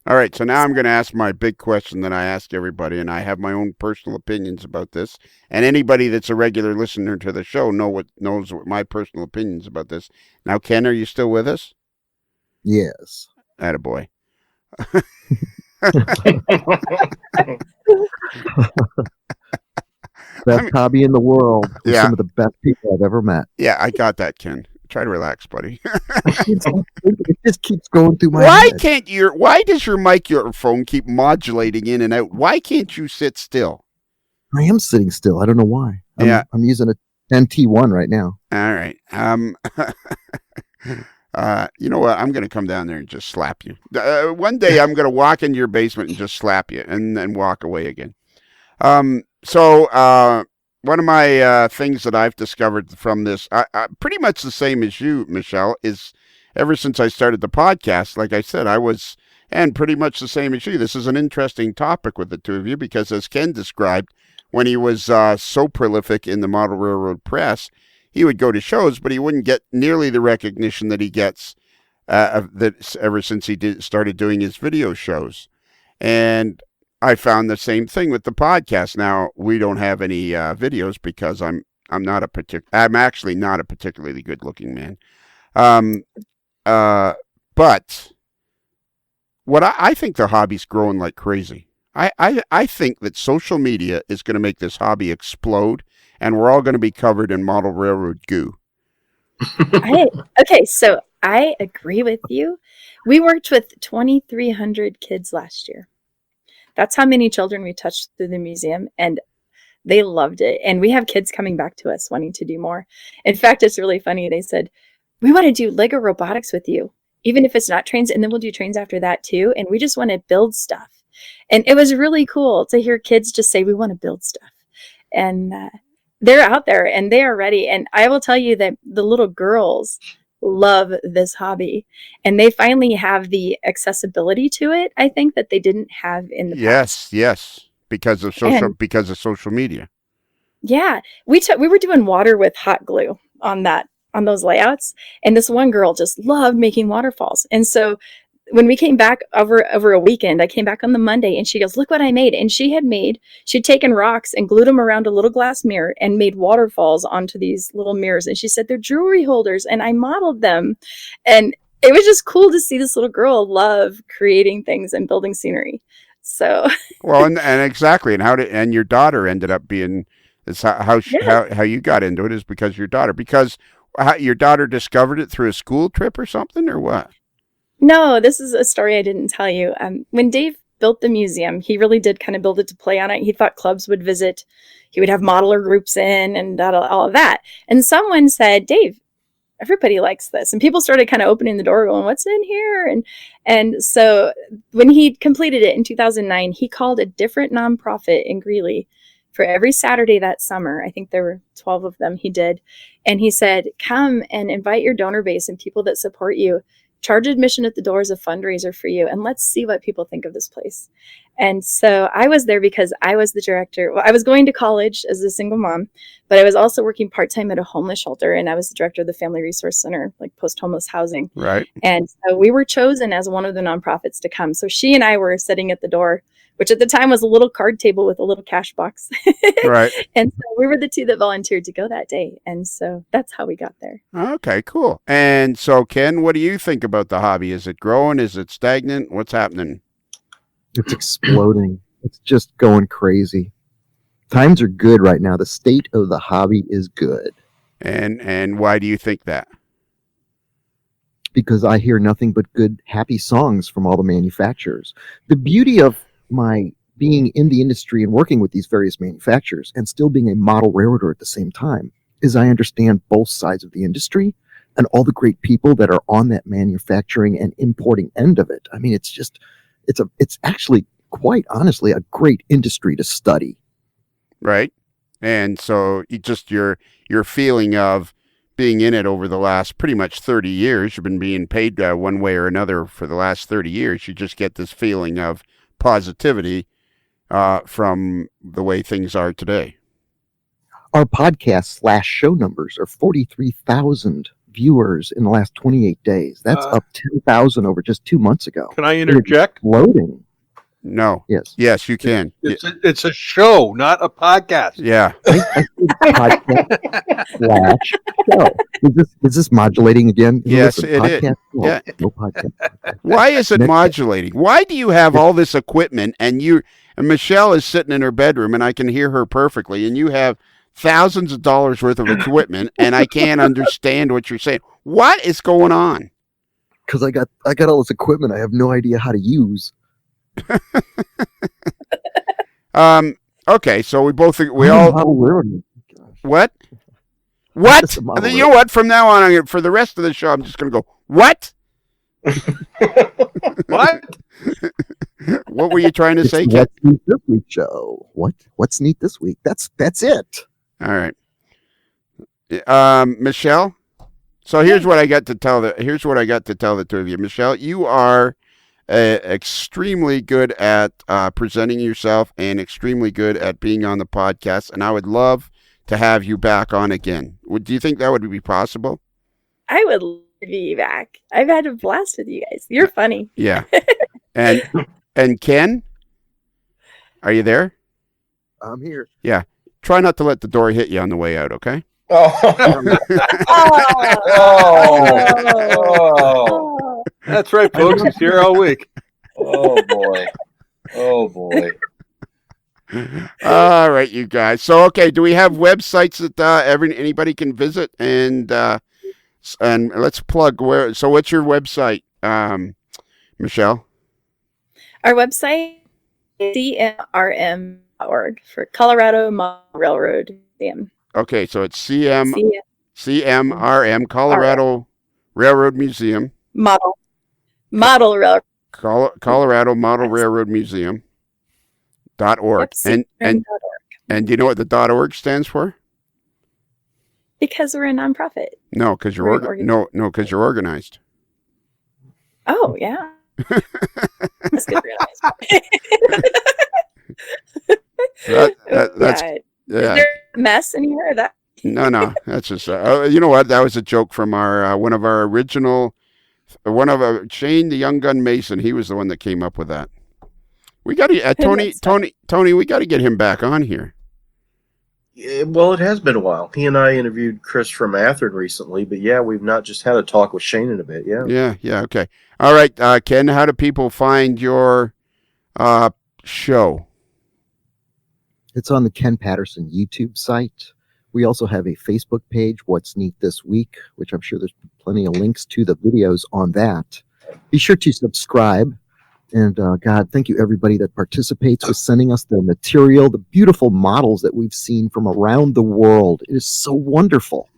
All right. So now I'm going to ask my big question that I ask everybody, and I have my own personal opinions about this. And anybody that's a regular listener to the show knows what my personal opinions about this. Now, Ken, are you still with us? Yes. Attaboy. Best hobby in the world. Yeah. Some of the best people I've ever met. Yeah, I got that, Ken. Try to relax, buddy. It just keeps going through my head. Why does your microphone keep modulating in and out? Why can't you sit still? I am sitting still. I don't know why. I'm using a 10T1 right now. All right. You know what? I'm going to come down there and just slap you. One day I'm going to walk into your basement and just slap you and then walk away again. So one of my things that I've discovered from this, pretty much the same as you, Michelle, is ever since I started the podcast, like I said, and pretty much the same as you. This is an interesting topic with the two of you because, as Ken described, when he was so prolific in the model railroad press, he would go to shows, but he wouldn't get nearly the recognition that he gets ever since he started doing his video shows. And I found the same thing with the podcast. Now, we don't have any videos because I'm actually not a particularly good looking man. But what I think the hobby's growing like crazy. I think that social media is going to make this hobby explode, and we're all going to be covered in model railroad goo. Okay, so I agree with you. We worked with 2,300 kids last year. That's how many children we touched through the museum, and they loved it. And we have kids coming back to us wanting to do more. In fact, it's really funny. They said, we want to do Lego robotics with you, even if it's not trains, and then we'll do trains after that too. And we just want to build stuff. And it was really cool to hear kids just say, we want to build stuff. And they're out there and they are ready. And I will tell you that the little girls love this hobby, and they finally have the accessibility to it, I think, that they didn't have in the past. Yes, because of social media. Yeah, we were doing water with hot glue on those layouts, and this one girl just loved making waterfalls. And so when we came back over a weekend, I came back on the Monday and she goes, look what I made. And she'd taken rocks and glued them around a little glass mirror and made waterfalls onto these little mirrors. And she said, they're jewelry holders. And I modeled them. And it was just cool to see this little girl love creating things and building scenery. So, well, and exactly. And your daughter ended up being, how you got into it is because your daughter discovered it through a school trip or something, or what? No, this is a story I didn't tell you. When Dave built the museum, he really did kind of build it to play on it. He thought clubs would visit. He would have modeler groups in and all of that. And someone said, Dave, everybody likes this. And people started kind of opening the door going, what's in here? And so when he completed it in 2009, he called a different nonprofit in Greeley for every Saturday that summer. I think there were 12 of them he did. And he said, come and invite your donor base and people that support you. Charge admission at the door as a fundraiser for you, and let's see what people think of this place. And so I was there because I was the director. Well, I was going to college as a single mom, but I was also working part-time at a homeless shelter, and I was the director of the Family Resource Center, like post-homeless housing. Right. And so we were chosen as one of the nonprofits to come. So she and I were sitting at the door, which at the time was a little card table with a little cash box. Right. And so we were the two that volunteered to go that day. And so that's how we got there. Okay, cool. And so, Ken, what do you think about the hobby? Is it growing? Is it stagnant? What's happening? It's exploding. It's just going crazy. Times are good right now. The state of the hobby is good. And why do you think that? Because I hear nothing but good, happy songs from all the manufacturers. The beauty of my being in the industry and working with these various manufacturers and still being a model railroader at the same time is I understand both sides of the industry and all the great people that are on that manufacturing and importing end of it. I mean, it's actually quite honestly a great industry to study. Right. And so your feeling of being in it over the last pretty much 30 years, you've been being paid one way or another for the last 30 years. You just get this feeling of positivity from the way things are today. Our podcast / show numbers are 43,000 viewers in the last 28 days. That's up 10,000 over just 2 months ago. Can I interject? Loading. No. Yes. Yes, you can. It's a show, not a podcast. Yeah. I podcast / show. Is this modulating again? Yes, Listen, it is. podcast, no, Yeah. no podcast. Why is it modulating? Why do you have all this equipment and Michelle is sitting in her bedroom and I can hear her perfectly, and you have thousands of dollars worth of equipment and I can't understand what you're saying? What is going on? Because I got all this equipment I have no idea how to use. Okay, so what? What? You know what? From now on, for the rest of the show, I'm just going to go, what? What? What were you trying to say, Ken? What's neat this week show? What's neat this week? That's it. All right. Michelle. So here's what I got to tell the two of you. Michelle, you are extremely good at presenting yourself and extremely good at being on the podcast, and I would love to have you back on again. Do you think that would be possible? I would love to be back. I've had a blast with you guys. You're funny. Yeah. And Ken, are you there? I'm here. Yeah. Try not to let the door hit you on the way out, okay? Oh. That's right, folks. He's here all week. Oh boy. All right, you guys. So, okay, do we have websites that anybody can visit? And let's plug where. So, what's your website, Michelle? Our website is cmrm.org for Colorado Model Railroad Museum. Okay, so it's CMRM, Colorado Railroad Museum. Model Railroad. Colorado Model Railroad Museum. .org. Yep, and do you know what the .org stands for? Because we're a nonprofit. No, because you're because you're organized. Oh yeah. That's good to realize. That's Is there a mess in here? That no. That's just you know what? That was a joke from our one of our Shane, the Young Gun Mason. He was the one that came up with that. We got to Tony. We got to get him back on here. Yeah, well, it has been a while. He and I interviewed Chris from Athern recently, but yeah, we've not just had a talk with Shane in a bit. Yeah. Okay. All right, Ken. How do people find your show? It's on the Ken Patterson YouTube site. We also have a Facebook page, What's Neat This Week, which I'm sure there's plenty of links to the videos on that. Be sure to subscribe. And God, thank you everybody that participates with sending us the material, the beautiful models that we've seen from around the world. It is so wonderful.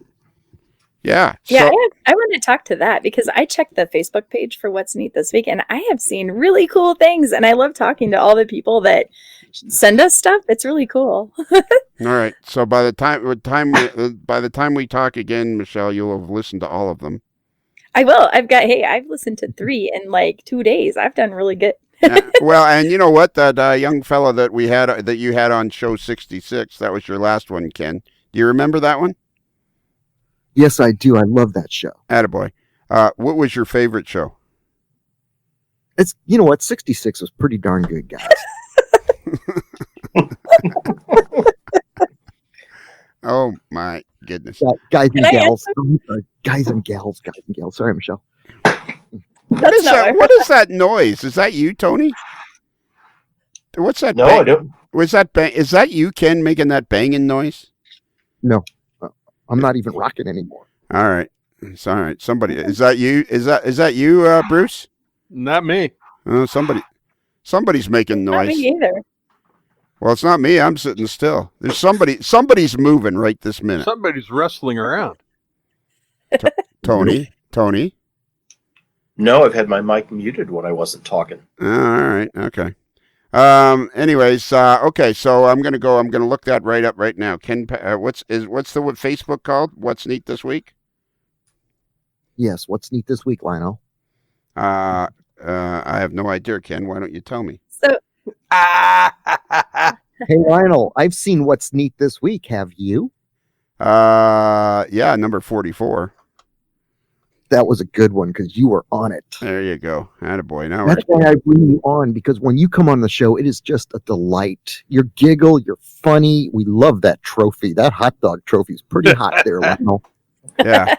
Yeah. Yeah, I want to talk to that because I checked the Facebook page for What's Neat This Week, and I have seen really cool things, and I love talking to all the people that send us stuff. It's really cool. All right. So by the time we talk again, Michelle, you'll have listened to all of them. I will. I've listened to 3 in like 2 days. I've done really good. Well, and you know what? That young fellow that you had on show 66, that was your last one, Ken. Do you remember that one? Yes, I do. I love that show. Attaboy. What was your favorite show? It's, you know what? 66 was pretty darn good, guys. Oh my goodness. Guys and gals. Guys and gals. Sorry, Michelle. What is that noise? Is that you, Tony? What's that? No, I don't. Was that bang? Is that you, Ken, making that banging noise? No, I'm not even rocking anymore. All right, it's all right. Somebody, is that you? Is that you, Bruce? Not me. Somebody's making noise. Not me either. Well, it's not me. I'm sitting still. There's somebody's moving right this minute. Somebody's wrestling around. Tony. No, I've had my mic muted when I wasn't talking. All right. Okay. Anyways, okay. So I'm gonna look that right up right now. Ken, what's the Facebook called? What's Neat This Week? Yes. What's neat this week, Lionel? I have no idea, Ken. Why don't you tell me? So Hey, Lionel, I've seen what's neat this week. Have you? Yeah, number 44. That was a good one because you were on it. There you go. Attaboy. Now That's why I bring you on, because when you come on the show, it is just a delight. You're giggle, you're funny. We love that trophy. That hot dog trophy is pretty hot there, Lionel. Yeah.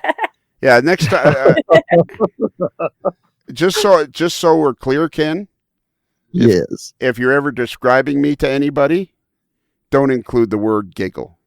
Yeah, next time. Just so we're clear, Ken. Yes. If you're ever describing me to anybody, don't include the word giggle.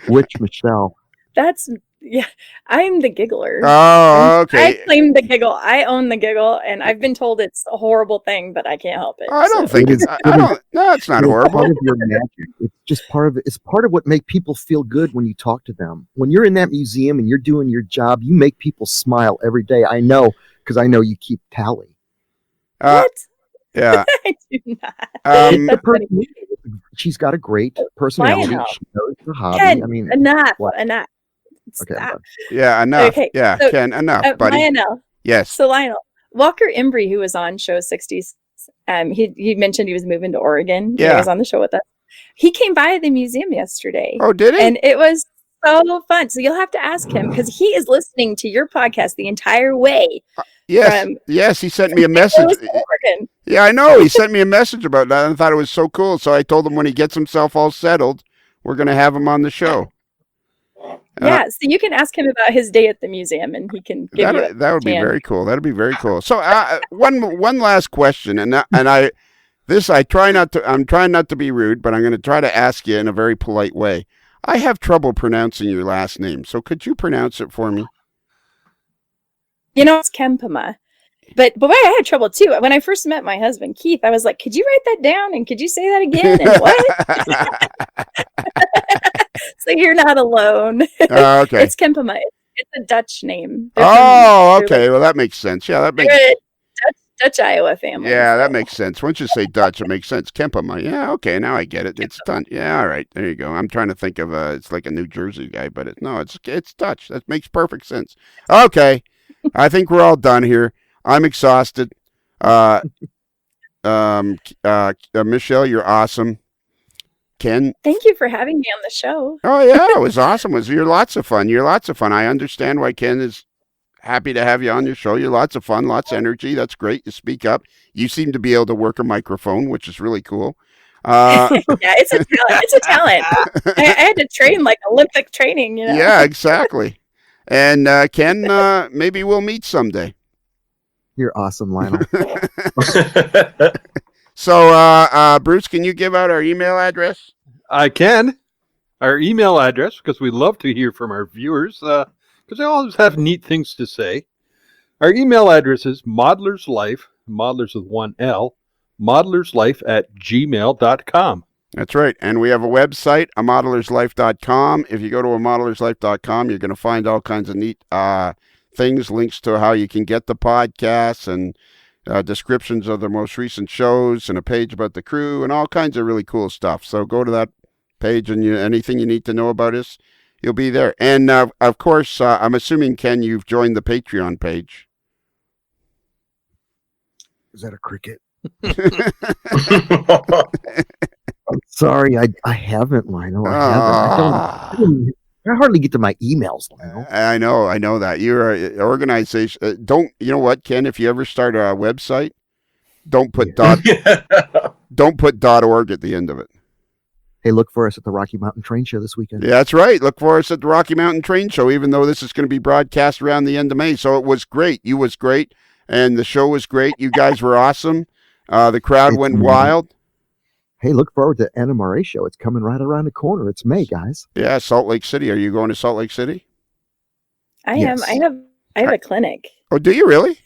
Which Michelle? I'm the giggler. Oh, okay. I claim the giggle. I own the giggle, and I've been told it's a horrible thing, but I can't help it. I don't think it's. I don't. No, it's not horrible. Part of your magic. It's just part of it. It's part of what makes people feel good when you talk to them. When you're in that museum and you're doing your job, you make people smile every day. I know, because I know you keep tally. What? Yeah. I do not. She's got a great personality. Lionel. She knows the hobby. Ken, I mean, enough. Okay, Stop. Yeah, enough. Okay, Yeah, so, Ken, enough, buddy. Lionel. Yes. So Lionel, Walker Embry, who was on Show 60s, he mentioned he was moving to Oregon. Yeah. He was on the show with us. He came by the museum yesterday. Oh, did he? And it was so fun. So you'll have to ask him, because he is listening to your podcast the entire way. Yes. Yes, he sent me a message. Yeah, I know. He sent me a message about that. I thought it was so cool. So I told him when he gets himself all settled, we're going to have him on the show. Yeah, so you can ask him about his day at the museum, and he can give you that would be very cool. That'd be very cool. So one last question, I'm trying not to be rude, but I'm going to try to ask you in a very polite way. I have trouble pronouncing your last name, so could you pronounce it for me? It's Kempema. But boy, I had trouble too. When I first met my husband, Keith, I was like, could you write that down? And could you say that again? And what? So you're not alone. Okay. It's Kempema. It's a Dutch name. Okay. Well, that makes sense. Yeah, that makes sense. Dutch Iowa family. Yeah, that makes sense. Once you say Dutch, it makes sense. Kempema. Yeah, okay. Now I get it. It's done. Yeah, all right. There you go. I'm trying to think of it's like a New Jersey guy, but it's Dutch. That makes perfect sense. Okay. I think we're all done here. I'm exhausted. Michelle, you're awesome. Ken, thank you for having me on the show. Oh yeah, it was awesome. You're lots of fun. I understand why Ken is happy to have you on your show. You're lots of fun, lots of energy. That's great. You speak up. You seem to be able to work a microphone, which is really cool. Yeah, it's a talent. It's a talent. I had to train like Olympic training. Yeah, exactly. And Ken, maybe we'll meet someday. You're awesome, Lionel. So, Bruce, can you give out our email address? I can. Our email address, because we love to hear from our viewers, because they always have neat things to say. Our email address is modeler'slife, modelers with one L, modeler'slife@gmail.com. That's right. And we have a website, amodeler'slife.com. If you go to amodeler'slife.com, you're going to find all kinds of neat things, links to how you can get the podcasts and descriptions of the most recent shows and a page about the crew and all kinds of really cool stuff. So go to that page and anything you need to know about us, you'll be there. And of course, I'm assuming, Ken, you've joined the Patreon page. Is that a cricket? I'm sorry, I haven't, Lionel. I haven't. I hardly get to my emails, Lionel. I know that. You're an organization. You know what, Ken? If you ever start a website, don't put .org at the end of it. Hey, look for us at the Rocky Mountain Train Show this weekend. Yeah, that's right. Look for us at the Rocky Mountain Train Show, even though this is going to be broadcast around the end of May. So it was great. You was great, and the show was great. You guys were awesome. The crowd went wild. Hey, look forward to NMRA show. It's coming right around the corner. It's May, guys. Yeah, Salt Lake City. Are you going to Salt Lake City? Yes. I have a clinic. Oh, do you really?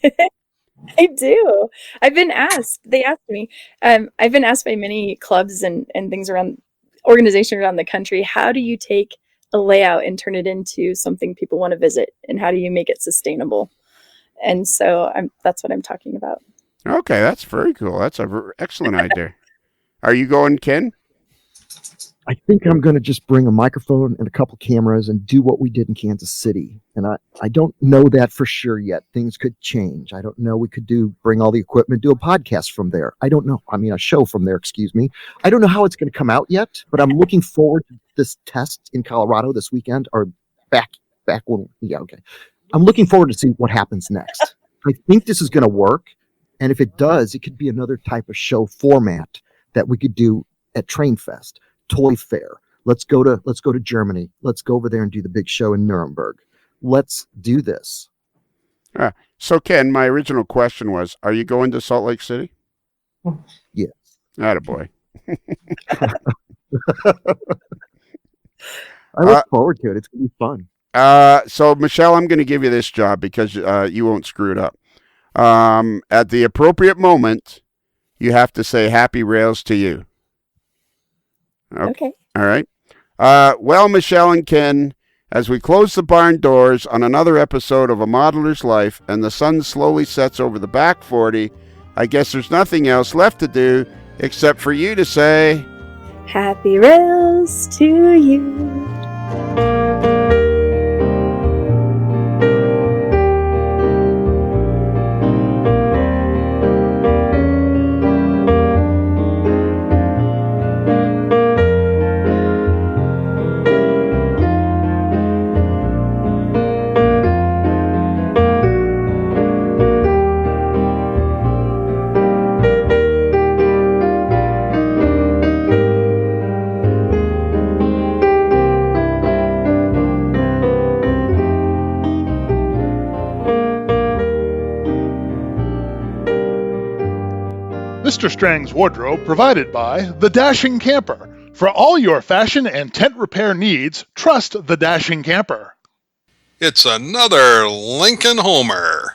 I do. I've been asked. They asked me. I've been asked by many clubs and things around organizations around the country. How do you take a layout and turn it into something people want to visit, and how do you make it sustainable? And so that's what I'm talking about. Okay, that's very cool. That's an excellent idea. Are you going, Ken? I think I'm going to just bring a microphone and a couple cameras and do what we did in Kansas City. And I don't know that for sure yet. Things could change. I don't know. We could bring all the equipment, do a podcast from there. I don't know. I mean, a show from there, excuse me. I don't know how it's going to come out yet, but I'm looking forward to this test in Colorado this weekend or back when, yeah, okay. I'm looking forward to see what happens next. I think this is going to work. And if it does, it could be another type of show format that we could do at Train Fest. Toy fair. Let's go to Germany. Let's go over there and do the big show in Nuremberg. Let's do this. So Ken, my original question was, are you going to Salt Lake City? Yes. Attaboy. I look forward to it. It's going to be fun. So Michelle, I'm going to give you this job because you won't screw it up. At the appropriate moment, you have to say happy rails to you. Okay. All right. Well, Michelle and Ken, as we close the barn doors on another episode of A Modeler's Life and the sun slowly sets over the back 40, I guess there's nothing else left to do except for you to say, happy rails to you. Mr. Strang's wardrobe provided by The Dashing Camper. For all your fashion and tent repair needs, trust The Dashing Camper. It's another Lincoln Homer.